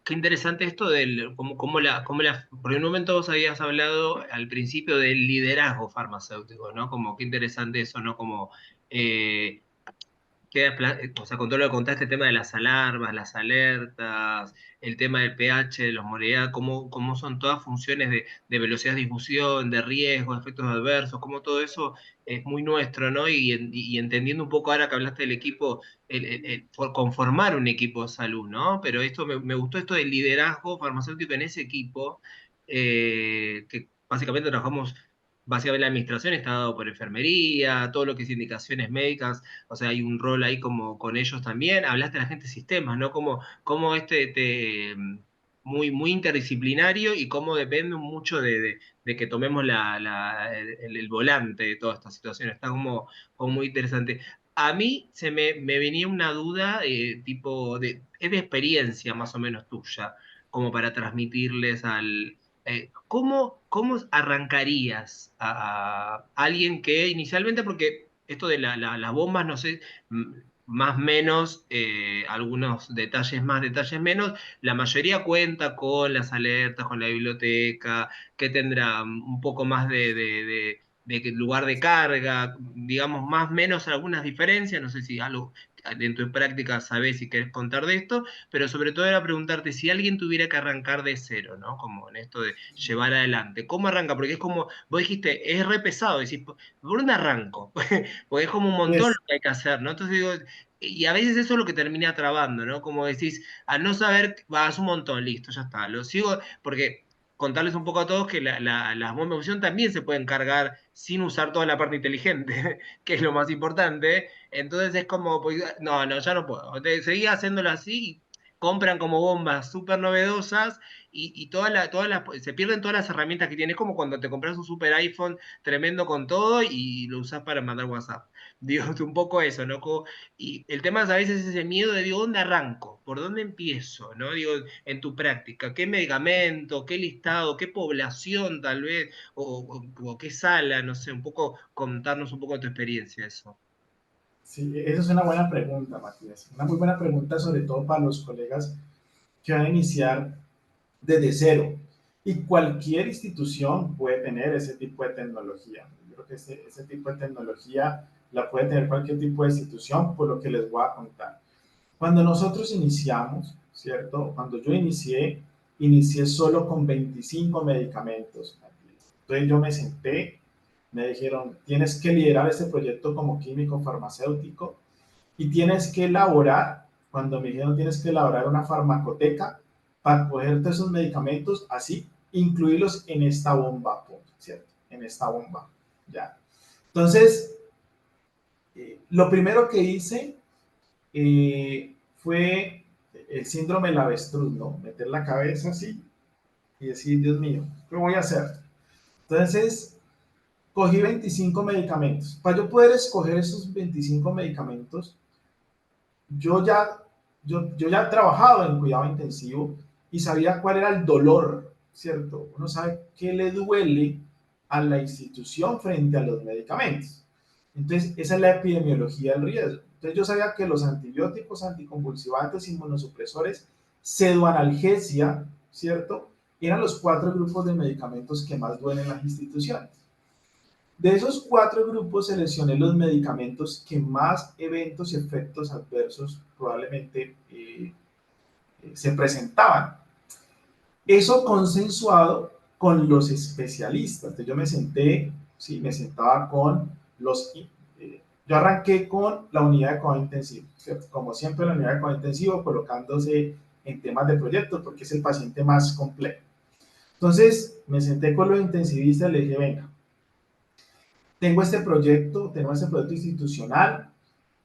[SPEAKER 1] interesante esto del porque en un momento vos habías hablado al principio del liderazgo farmacéutico, ¿no? Como qué interesante eso, ¿no? Como eh, o sea, con todo lo que contaste, el tema de las alarmas, las alertas, el tema del pH, de la osmolalidad, cómo son todas funciones de velocidad de difusión, de riesgo, de efectos adversos, cómo todo eso es muy nuestro, ¿no? Y entendiendo un poco ahora que hablaste del equipo, por conformar un equipo de salud, ¿no? Pero esto me gustó esto del liderazgo farmacéutico en ese equipo, que básicamente trabajamos. Básicamente la administración está dado por enfermería, todo lo que es indicaciones médicas, o sea, hay un rol ahí como con ellos también. Hablaste de la gente de sistemas, ¿no? Como muy interdisciplinario y cómo depende mucho de que tomemos el volante de toda esta situación. Está como muy interesante. A mí me venía una duda, es de experiencia más o menos tuya, como para transmitirles ¿cómo arrancarías a alguien que inicialmente, porque esto de las bombas, no sé, más menos, algunos detalles más, detalles menos, la mayoría cuenta con las alertas, con la biblioteca, que tendrá un poco más de lugar de carga, digamos, más menos algunas diferencias, no sé si algo en tu práctica sabés si querés contar de esto, pero sobre todo era preguntarte si alguien tuviera que arrancar de cero, ¿no? Como en esto de llevar adelante, ¿cómo arranca? Porque es como, vos dijiste, es re pesado, decís, ¿por dónde arranco? Porque es como un montón lo
[SPEAKER 2] Es,
[SPEAKER 1] que hay que hacer, ¿no? Entonces digo, y a veces eso es lo que termina trabando, ¿no? Como decís, al no saber, vas un montón, listo, ya está, lo sigo, porque contarles un poco a todos que las bombas de fusión también se pueden cargar sin usar toda la parte inteligente, que es lo más importante. Entonces es como, pues, no, ya no puedo. Seguí haciéndolo así, y compran como bombas súper novedosas y se pierden todas las herramientas que tienes, como cuando te compras un super iPhone tremendo con todo y lo usas para mandar WhatsApp. Digo, es un poco eso, ¿no? Y el tema es a veces ese miedo de, digo, ¿dónde arranco? ¿Por dónde empiezo? ¿No? Digo, en tu práctica, ¿qué medicamento, qué listado, qué población tal vez, o qué sala, no sé, un poco contarnos un poco de tu experiencia eso.
[SPEAKER 2] Sí, esa es una buena pregunta, Matías. Una muy buena pregunta, sobre todo para los colegas que van a iniciar desde cero. Y cualquier institución puede tener ese tipo de tecnología. Yo creo que ese tipo de tecnología la puede tener cualquier tipo de institución, por lo que les voy a contar. Cuando nosotros iniciamos, ¿cierto? Cuando yo inicié solo con 25 medicamentos. Entonces yo me senté, me dijeron, tienes que liderar este proyecto como químico farmacéutico y tienes que elaborar, cuando me dijeron tienes que elaborar una farmacoteca para coger todos esos medicamentos así, incluirlos en esta bomba, ¿cierto? En esta bomba, ya. Entonces, lo primero que hice fue el síndrome del avestruz, ¿no? Meter la cabeza así y decir, Dios mío, ¿qué voy a hacer? Entonces, cogí 25 medicamentos. Para yo poder escoger esos 25 medicamentos, yo ya, yo ya he trabajado en cuidado intensivo y sabía cuál era el dolor, ¿cierto? Uno sabe qué le duele a la institución frente a los medicamentos. Entonces, esa es la epidemiología del riesgo. Entonces, yo sabía que los antibióticos, anticonvulsivantes, inmunosupresores, pseudoanalgesia, ¿cierto? Eran los 4 grupos de medicamentos que más duelen en las instituciones. De esos 4 grupos seleccioné los medicamentos que más eventos y efectos adversos probablemente se presentaban. Eso consensuado con los especialistas. Entonces yo me senté, sí, me sentaba con los... yo arranqué con la unidad de cuidado intensivo, ¿cierto? Como siempre la unidad de cuidado intensivo colocándose en temas de proyectos porque es el paciente más complejo. Entonces me senté con los intensivistas y les dije, venga, tengo este proyecto institucional,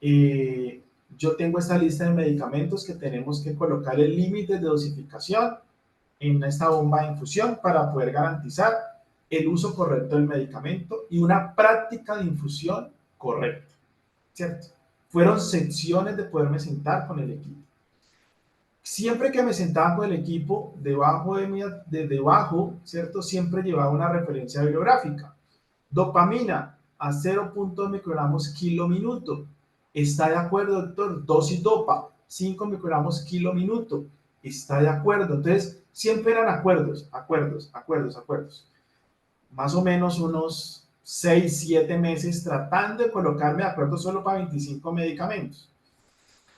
[SPEAKER 2] eh, yo tengo esta lista de medicamentos que tenemos que colocar el límite de dosificación en esta bomba de infusión para poder garantizar el uso correcto del medicamento y una práctica de infusión correcta, ¿cierto? Fueron secciones de poderme sentar con el equipo. Siempre que me sentaba con el equipo, debajo, ¿cierto? Siempre llevaba una referencia bibliográfica. Dopamina a 0.2 microgramos kilo minuto. ¿Está de acuerdo, doctor? Dosis dopa, 5 microgramos kilo minuto. ¿Está de acuerdo? Entonces, siempre eran acuerdos, acuerdos, acuerdos, acuerdos. Más o menos unos 6, 7 meses tratando de colocarme de acuerdo solo para 25 medicamentos.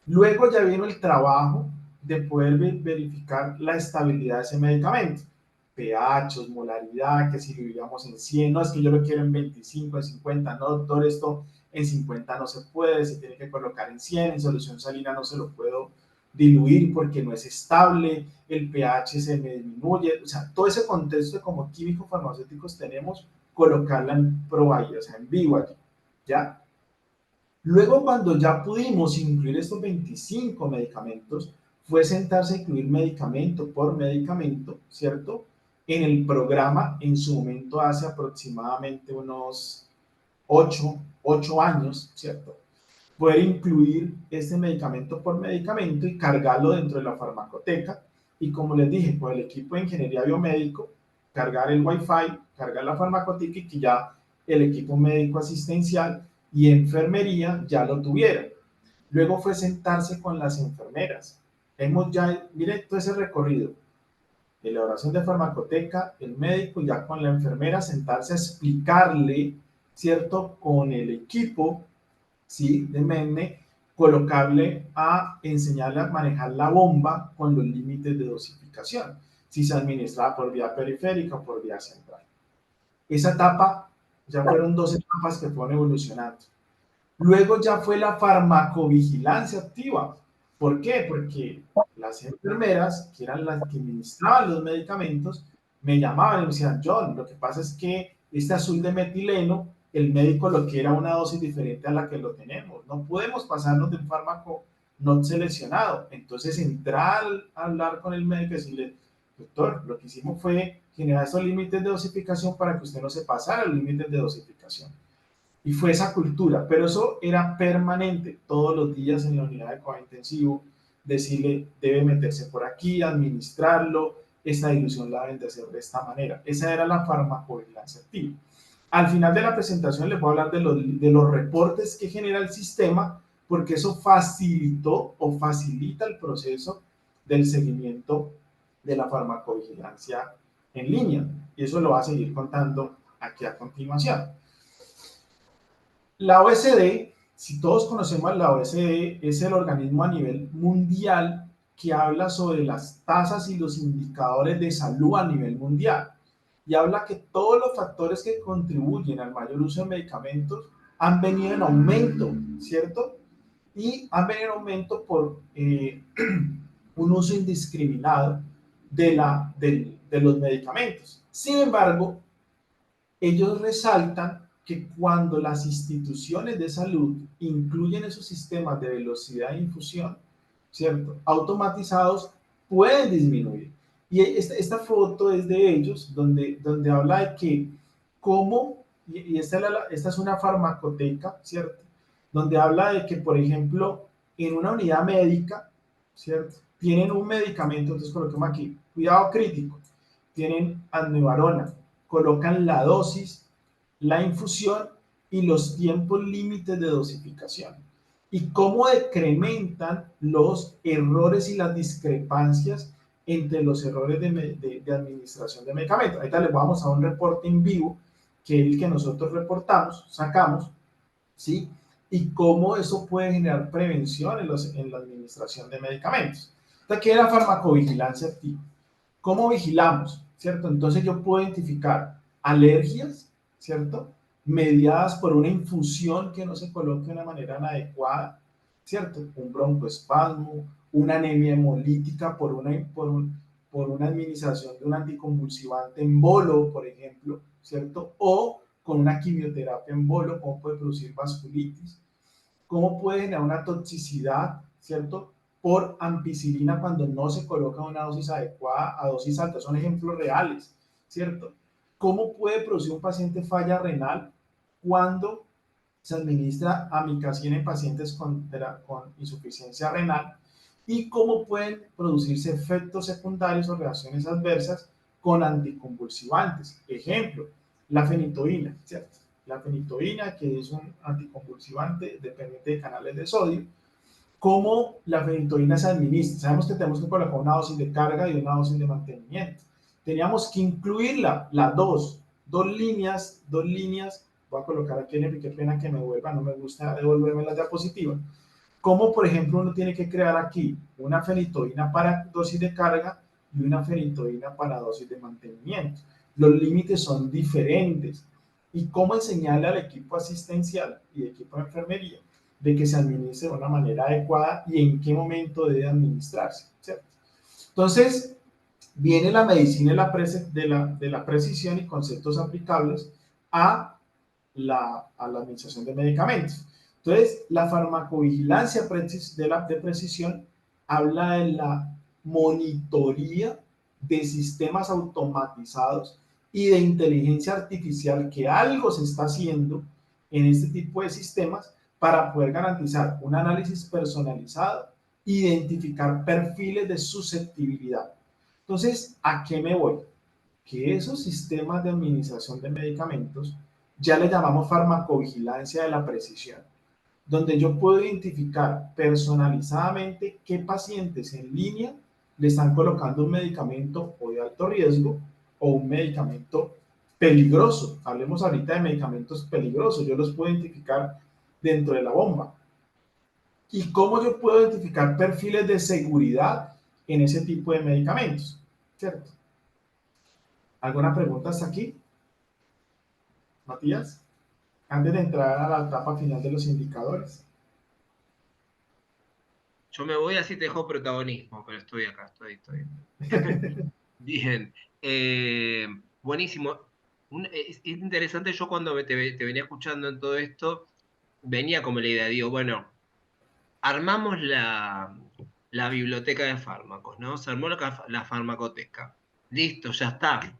[SPEAKER 2] Luego ya vino el trabajo de poder verificar la estabilidad de ese medicamento. pH, molaridad, que si lo vivíamos en 100, no es que yo lo quiero en 25, en 50, no, doctor, esto en 50 no se puede, se tiene que colocar en 100, en solución salina no se lo puedo diluir porque no es estable, el pH se me disminuye, o sea, todo ese contexto de como químicos farmacéuticos tenemos, colocarla en pro ahí, o sea, en vivo allí, ¿ya? Luego, cuando ya pudimos incluir estos 25 medicamentos, fue sentarse a incluir medicamento por medicamento, ¿cierto? En el programa, en su momento, hace aproximadamente unos 8 años, ¿cierto? Poder incluir este medicamento por medicamento y cargarlo dentro de la farmacoteca. Y como les dije, con el equipo de ingeniería biomédico, cargar el Wi-Fi, cargar la farmacoteca y que ya el equipo médico asistencial y enfermería ya lo tuvieron. Luego fue sentarse con las enfermeras. Hemos ya, miren todo ese recorrido, elaboración de farmacoteca, el médico ya con la enfermera sentarse a explicarle, ¿cierto? Con el equipo, ¿sí? De MENE, colocarle a enseñarle a manejar la bomba con los límites de dosificación, si se administraba por vía periférica o por vía central. Esa etapa, ya fueron 2 etapas que fueron evolucionando. Luego ya fue la farmacovigilancia activa. ¿Por qué? Porque las enfermeras, que eran las que administraban los medicamentos, me llamaban y me decían, John, lo que pasa es que este azul de metileno, el médico lo quiere a una dosis diferente a la que lo tenemos. No podemos pasarnos de un fármaco no seleccionado. Entonces, entrar a hablar con el médico y decirle, doctor, lo que hicimos fue generar esos límites de dosificación para que usted no se pasara los límites de dosificación. Y fue esa cultura, pero eso era permanente, todos los días en la unidad de cuidado intensivo, decirle, debe meterse por aquí, administrarlo, esta dilución la deben de hacer de esta manera. Esa era la farmacovigilancia activa. Al final de la presentación les voy a hablar de los reportes que genera el sistema, porque eso facilitó o facilita el proceso del seguimiento de la farmacovigilancia en línea. Y eso lo va a seguir contando aquí a continuación. La OSD, si todos conocemos la OSD, es el organismo a nivel mundial que habla sobre las tasas y los indicadores de salud a nivel mundial. Y habla que todos los factores que contribuyen al mayor uso de medicamentos han venido en aumento, ¿cierto? Y han venido en aumento por un uso indiscriminado de los medicamentos. Sin embargo, ellos resaltan que cuando las instituciones de salud incluyen esos sistemas de velocidad de infusión, ¿cierto? Automatizados, pueden disminuir. Y esta foto es de ellos, donde habla de que cómo, y esta es una farmacoteca, ¿cierto? Donde habla de que, por ejemplo, en una unidad médica, ¿cierto? Tienen un medicamento, entonces coloquemos aquí, cuidado crítico, tienen admibarona, colocan la dosis, la infusión y los tiempos límites de dosificación. Y cómo decrementan los errores y las discrepancias entre los errores de administración de medicamentos. Ahorita les vamos a un reporte en vivo, que es el que nosotros reportamos, sacamos, ¿sí? Y cómo eso puede generar prevención en la administración de medicamentos. Entonces, aquí hay la farmacovigilancia activa. ¿Cómo vigilamos? ¿Cierto? Entonces yo puedo identificar alergias, ¿cierto? Mediadas por una infusión que no se coloque de una manera inadecuada, ¿cierto? Un broncoespasmo, una anemia hemolítica por una administración de un anticonvulsivante en bolo, por ejemplo, ¿cierto? O con una quimioterapia en bolo, cómo puede producir vasculitis, cómo puede generar una toxicidad, ¿cierto? Por ampicilina cuando no se coloca una dosis adecuada a dosis altas. Son ejemplos reales, ¿cierto? ¿Cómo puede producir un paciente falla renal cuando se administra amicacina en pacientes con insuficiencia renal? Y cómo pueden producirse efectos secundarios o reacciones adversas con anticonvulsivantes. Ejemplo, la fenitoína, ¿cierto? La fenitoína, que es un anticonvulsivante dependiente de canales de sodio. ¿Cómo la fenitoína se administra? Sabemos que tenemos que colocar una dosis de carga y una dosis de mantenimiento. Teníamos que incluirla, las dos líneas. Voy a colocar aquí, qué pena que me vuelva, no me gusta devolverme las diapositivas. Como por ejemplo uno tiene que crear aquí una fenitoína para dosis de carga y una fenitoína para dosis de mantenimiento. Los límites son diferentes. Y cómo enseñarle al equipo asistencial y equipo de enfermería de que se administre de una manera adecuada y en qué momento debe administrarse, ¿cierto? Entonces, viene la medicina de la precisión y conceptos aplicables a a la administración de medicamentos. Entonces, la farmacovigilancia de precisión habla de la monitoría de sistemas automatizados y de inteligencia artificial, que algo se está haciendo en este tipo de sistemas para poder garantizar un análisis personalizado, identificar perfiles de susceptibilidad. Entonces, ¿a qué me voy? Que esos sistemas de administración de medicamentos ya le llamamos farmacovigilancia de la precisión, donde yo puedo identificar personalizadamente qué pacientes en línea le están colocando un medicamento o de alto riesgo o un medicamento peligroso. Hablemos ahorita de medicamentos peligrosos, yo los puedo identificar dentro de la bomba. ¿Y cómo yo puedo identificar perfiles de seguridad en ese tipo de medicamentos? ¿Cierto? ¿Alguna pregunta hasta aquí, Matías? Antes de entrar a la etapa final de los indicadores.
[SPEAKER 1] Yo me voy así te dejo protagonismo, pero estoy acá, estoy. Bien. Buenísimo. Es interesante, yo cuando te venía escuchando en todo esto, venía como la idea, digo, bueno, armamos la biblioteca de fármacos, ¿no? Se armó la farmacoteca. Listo, ya está.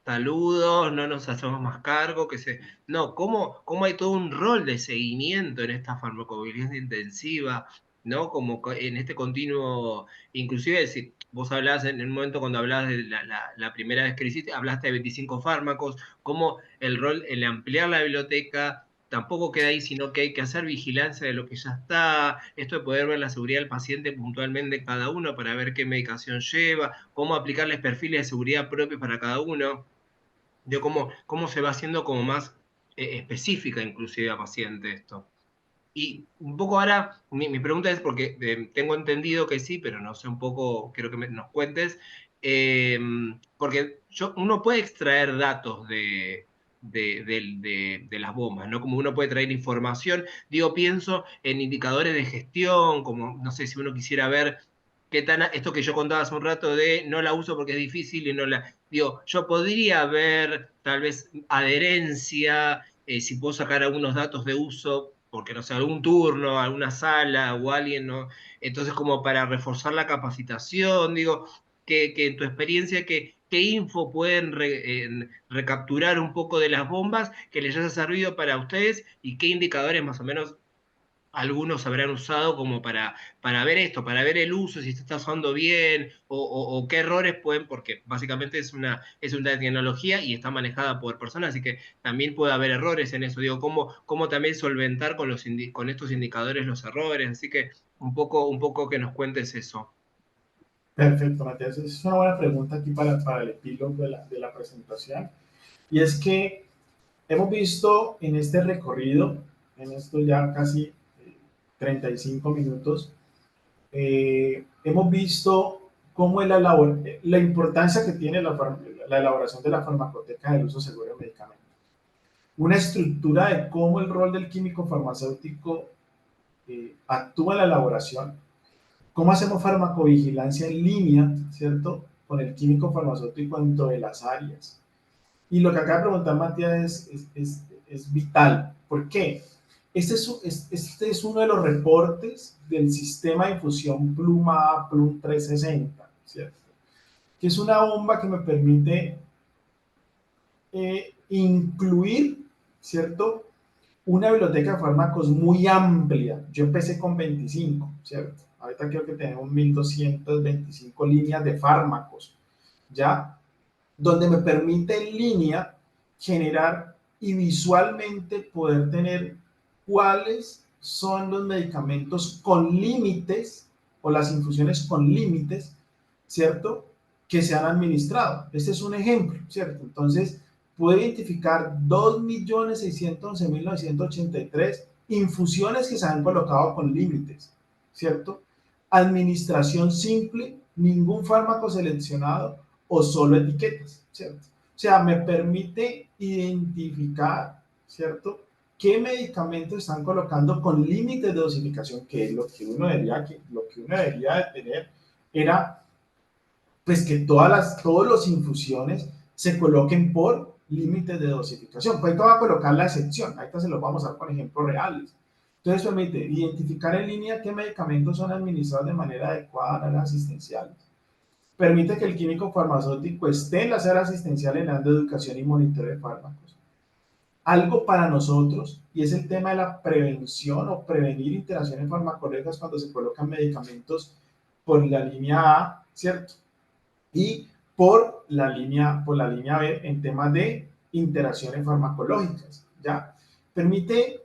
[SPEAKER 1] Saludos, no nos hacemos más cargo, que se... No, ¿cómo hay todo un rol de seguimiento en esta farmacovigilancia intensiva, ¿no? Como en este continuo, inclusive vos hablás en el momento cuando hablabas de la primera vez que lo hiciste, hablaste de 25 fármacos, cómo el rol, el ampliar la biblioteca tampoco queda ahí, sino que hay que hacer vigilancia de lo que ya está, esto de poder ver la seguridad del paciente puntualmente cada uno para ver qué medicación lleva, cómo aplicarles perfiles de seguridad propios para cada uno, de cómo se va haciendo como más específica inclusive a paciente esto. Y un poco ahora, mi pregunta es porque tengo entendido que sí, pero no sé un poco, quiero que nos cuentes, eh, porque uno puede extraer datos de las bombas, ¿no? Como uno puede traer información, digo, pienso en indicadores de gestión, como no sé si uno quisiera ver qué tan, esto que yo contaba hace un rato de no la uso porque es difícil y no la, digo, yo podría ver tal vez adherencia, si puedo sacar algunos datos de uso, porque no sé, algún turno, alguna sala o alguien, ¿no? Entonces, como para reforzar la capacitación, digo, que en tu experiencia, qué info pueden recapturar un poco de las bombas que les haya servido para ustedes y qué indicadores más o menos algunos habrán usado como para ver esto, para ver el uso, si se está usando bien o qué errores pueden, porque básicamente es una tecnología y está manejada por personas, así que también puede haber errores en eso. Digo, cómo también solventar con estos indicadores los errores, así que un poco que nos cuentes eso.
[SPEAKER 2] Perfecto, Matías. Es una buena pregunta aquí para el epílogo de la presentación. Y es que hemos visto en este recorrido, en estos ya casi 35 minutos, hemos visto cómo es la importancia que tiene la elaboración de la farmacoteca del uso seguro de medicamentos. Una estructura de cómo el rol del químico farmacéutico actúa en la elaboración, cómo hacemos farmacovigilancia en línea, ¿cierto? Con el químico farmacéutico dentro de las áreas. Y lo que acaba de preguntar Matías es vital. ¿Por qué? Este es uno de los reportes del sistema de infusión Pluma A Plum 360, ¿cierto? Que es una bomba que me permite incluir, ¿cierto? Una biblioteca de fármacos muy amplia. Yo empecé con 25, ¿cierto? Ahorita creo que tenemos 1225 líneas de fármacos, ¿ya? Donde me permite en línea generar y visualmente poder tener cuáles son los medicamentos con límites o las infusiones con límites, ¿cierto? Que se han administrado. Este es un ejemplo, ¿cierto? Entonces, puede identificar 2.611.983 infusiones que se han colocado con límites, ¿cierto? Administración simple, ningún fármaco seleccionado o solo etiquetas, ¿cierto? O sea, me permite identificar, ¿cierto? ¿Qué medicamentos están colocando con límites de dosificación? Que es lo que uno debería de tener era pues que todas las infusiones se coloquen por límites de dosificación. Pues ahí te va a colocar la excepción, ahí se los vamos a dar con ejemplos reales. Entonces permite identificar en línea qué medicamentos son administrados de manera adecuada en áreas asistenciales. Permite que el químico farmacéutico esté en las áreas asistenciales dando educación y monitoreo de fármacos. Algo para nosotros, y es el tema de la prevención o prevenir interacciones farmacológicas cuando se colocan medicamentos por la línea A, ¿cierto? Y por la línea B en temas de interacciones farmacológicas, ¿ya? Permite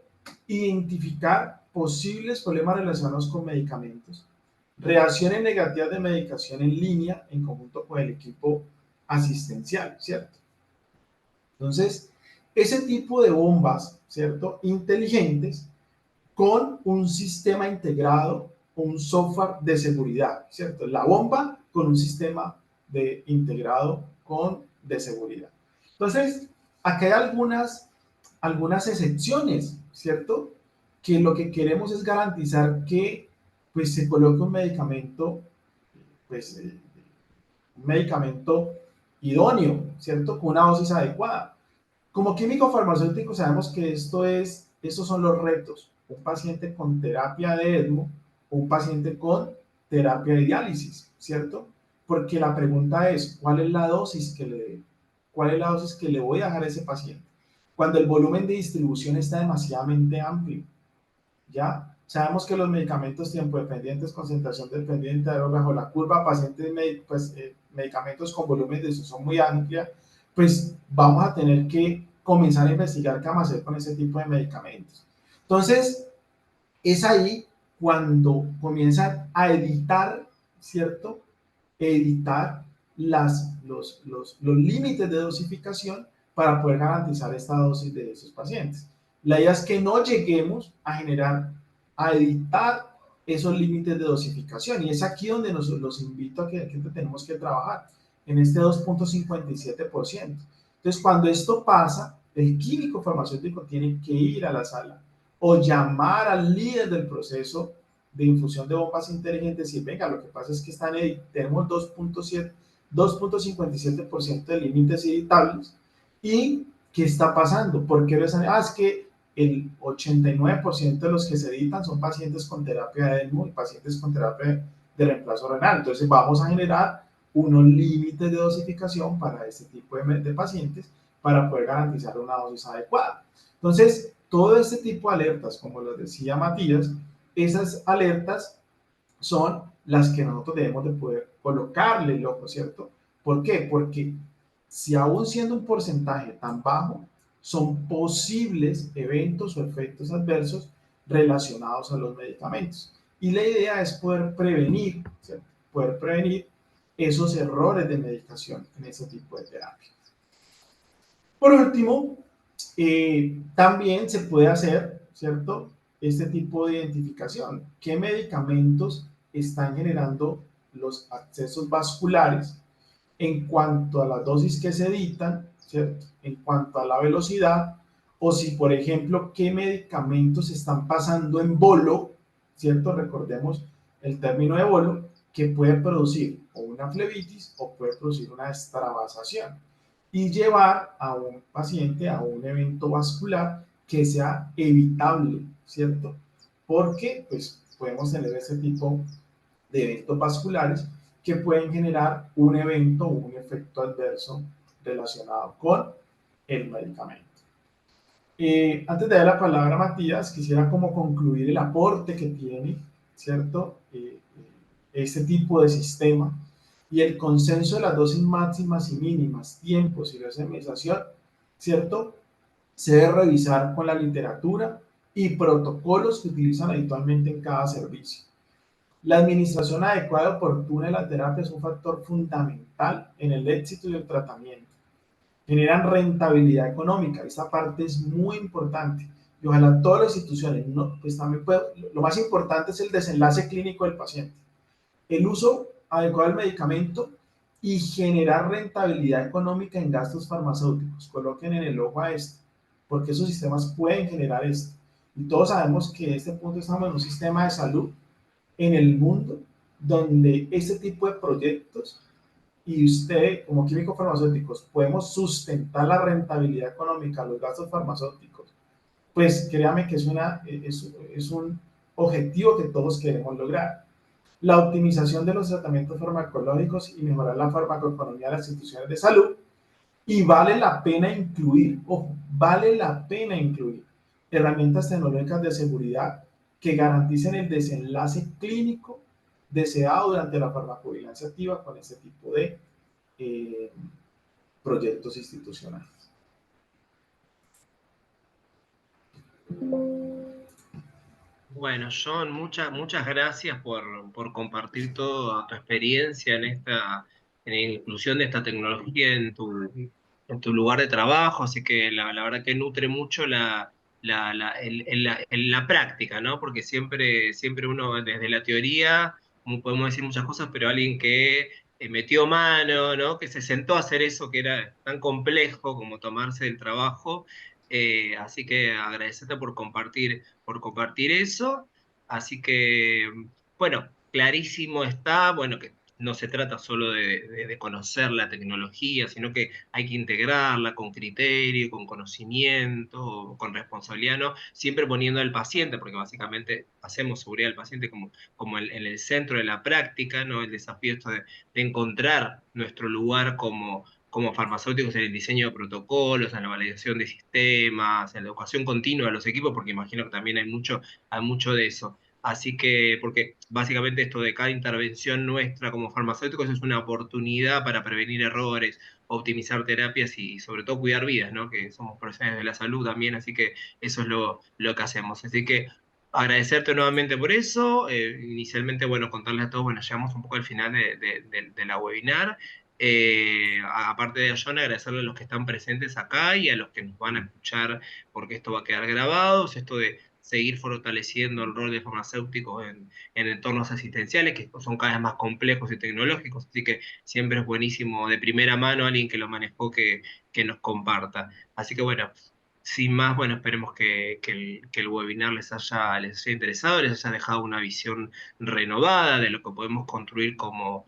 [SPEAKER 2] identificar posibles problemas relacionados con medicamentos, reacciones negativas de medicación en línea en conjunto con el equipo asistencial, ¿cierto? Entonces, ese tipo de bombas, ¿cierto? Inteligentes con un sistema integrado, un software de seguridad, ¿cierto? La bomba con un sistema integrado de seguridad. Entonces, aquí hay algunas excepciones, ¿cierto? Que lo que queremos es garantizar que pues, se coloque pues, un medicamento idóneo, ¿cierto? Con una dosis adecuada. Como químico farmacéutico sabemos que estos son los retos. Un paciente con terapia de ECMO o un paciente con terapia de diálisis, ¿cierto? Porque la pregunta es, ¿cuál es la dosis que le voy a dejar a ese paciente? Cuando el volumen de distribución está demasiadamente amplio, ¿ya? Sabemos que los medicamentos tiempo dependientes, concentración dependiente, bajo la curva, pacientes, pues, medicamentos con volumen de distribución muy amplia, pues vamos a tener que comenzar a investigar qué vamos a hacer con ese tipo de medicamentos. Entonces, es ahí cuando comienzan a editar, ¿cierto? Editar los límites de dosificación para poder garantizar esta dosis de esos pacientes. La idea es que no lleguemos a generar, a editar esos límites de dosificación. Y es aquí donde los invito a que tenemos que trabajar, en este 2.57%. Entonces, cuando esto pasa, el químico farmacéutico tiene que ir a la sala o llamar al líder del proceso de infusión de bombas inteligentes y decir, venga, lo que pasa es que tenemos 2.57% de límites editables y ¿qué está pasando? ¿Por qué lo están? Es que el 89% de los que se editan son pacientes con terapia de ECMO y pacientes con terapia de reemplazo renal. Entonces vamos a generar unos límites de dosificación para este tipo de pacientes para poder garantizar una dosis adecuada. Entonces, todo este tipo de alertas, como lo decía Matías, esas alertas son las que nosotros debemos de poder colocarle el ojo, ¿cierto? ¿Por qué? Porque si aún siendo un porcentaje tan bajo, son posibles eventos o efectos adversos relacionados a los medicamentos. Y la idea es poder prevenir, ¿cierto? Poder prevenir esos errores de medicación en ese tipo de terapia. Por último, también se puede hacer, ¿cierto? Este tipo de identificación. ¿Qué medicamentos están generando los accesos vasculares en cuanto a las dosis que se editan, ¿cierto? En cuanto a la velocidad, o si, por ejemplo, qué medicamentos están pasando en bolo, ¿cierto? Recordemos el término de bolo, que puede producir o una flebitis o puede producir una extravasación y llevar a un paciente a un evento vascular que sea evitable, ¿cierto? Porque pues podemos tener ese tipo de eventos vasculares que pueden generar un evento o un efecto adverso relacionado con el medicamento. Antes de dar la palabra a Matías, quisiera como concluir el aporte que tiene, ¿cierto? Este tipo de sistema y el consenso de las dosis máximas y mínimas, tiempos y resemización, ¿cierto? Se debe revisar con la literatura y protocolos que utilizan habitualmente en cada servicio. La administración adecuada y oportuna de la terapia es un factor fundamental en el éxito y el tratamiento. Generan rentabilidad económica, esta parte es muy importante. Y ojalá todas las instituciones, no, pues también lo más importante es el desenlace clínico del paciente, el uso adecuado del medicamento y generar rentabilidad económica en gastos farmacéuticos. Coloquen en el ojo a esto, porque esos sistemas pueden generar esto. Y todos sabemos que en este punto estamos en un sistema de salud en el mundo donde este tipo de proyectos y usted como químicos farmacéuticos podemos sustentar la rentabilidad económica, los gastos farmacéuticos, pues créame que es un objetivo que todos queremos lograr. La optimización de los tratamientos farmacológicos y mejorar la farmacoeconomía de las instituciones de salud. Y vale la pena incluir, ojo, vale la pena incluir herramientas tecnológicas de seguridad que garanticen el desenlace clínico deseado durante la farmacovigilancia activa con este tipo de eh, proyectos institucionales.
[SPEAKER 1] Bueno, John, muchas gracias por compartir toda tu experiencia en la inclusión de esta tecnología en tu lugar de trabajo, así que la verdad que nutre mucho en la práctica, ¿no? Porque siempre uno desde la teoría podemos decir muchas cosas, pero alguien que metió mano, ¿no? Que se sentó a hacer eso que era tan complejo como tomarse el trabajo, así que agradecerte por compartir eso. Así que, bueno, clarísimo está, bueno, que no se trata solo de conocer la tecnología, sino que hay que integrarla con criterio, con conocimiento, con responsabilidad, ¿no? Siempre poniendo al paciente, porque básicamente hacemos seguridad del paciente como en el centro de la práctica, ¿no? El desafío esto de encontrar nuestro lugar como farmacéuticos en el diseño de protocolos, en la validación de sistemas, en la educación continua de los equipos, porque imagino que también hay mucho de eso. Así que, porque básicamente esto de cada intervención nuestra como farmacéuticos es una oportunidad para prevenir errores, optimizar terapias y sobre todo cuidar vidas, ¿no? Que somos profesionales de la salud también, así que eso es lo que hacemos. Así que agradecerte nuevamente por eso. Inicialmente, bueno, contarles a todos, bueno, llegamos un poco al final de la webinar. Aparte de a John, agradecerle a los que están presentes acá y a los que nos van a escuchar, porque esto va a quedar grabado. Esto de seguir fortaleciendo el rol de farmacéuticos en entornos asistenciales, que son cada vez más complejos y tecnológicos, así que siempre es buenísimo de primera mano alguien que lo manejó que nos comparta. Así que bueno, sin más, bueno, esperemos que el webinar les haya interesado, les haya dejado una visión renovada de lo que podemos construir como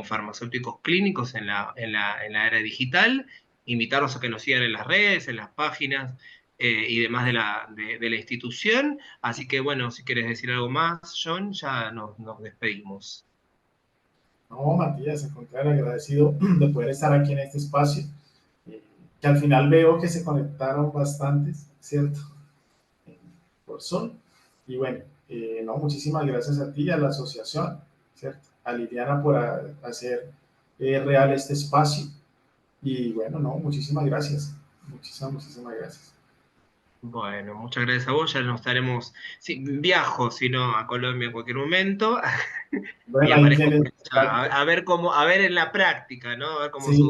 [SPEAKER 1] farmacéuticos clínicos en la era digital. Invitarlos a que nos sigan en las redes, en las páginas y demás de la institución. Así que bueno, si quieres decir algo más, John, ya nos despedimos.
[SPEAKER 2] No, Matías, al contrario, agradecido de poder estar aquí en este espacio, eh, que al final veo que se conectaron bastantes, ¿cierto? Por Zoom. Y bueno, no, muchísimas gracias a ti y a la asociación, ¿cierto? A Liliana por hacer real este espacio. Y bueno, no, muchísimas gracias. Muchísimas gracias.
[SPEAKER 1] Bueno, muchas gracias a vos, ya nos estaremos, sí, viajo, si no, a Colombia en cualquier momento y
[SPEAKER 2] Bueno, ahí
[SPEAKER 1] aparezco
[SPEAKER 2] tienes
[SPEAKER 1] por allá,
[SPEAKER 2] contacto.
[SPEAKER 1] a ver cómo, a ver en la práctica, ¿no? A ver cómo
[SPEAKER 2] Sí,
[SPEAKER 1] se usa.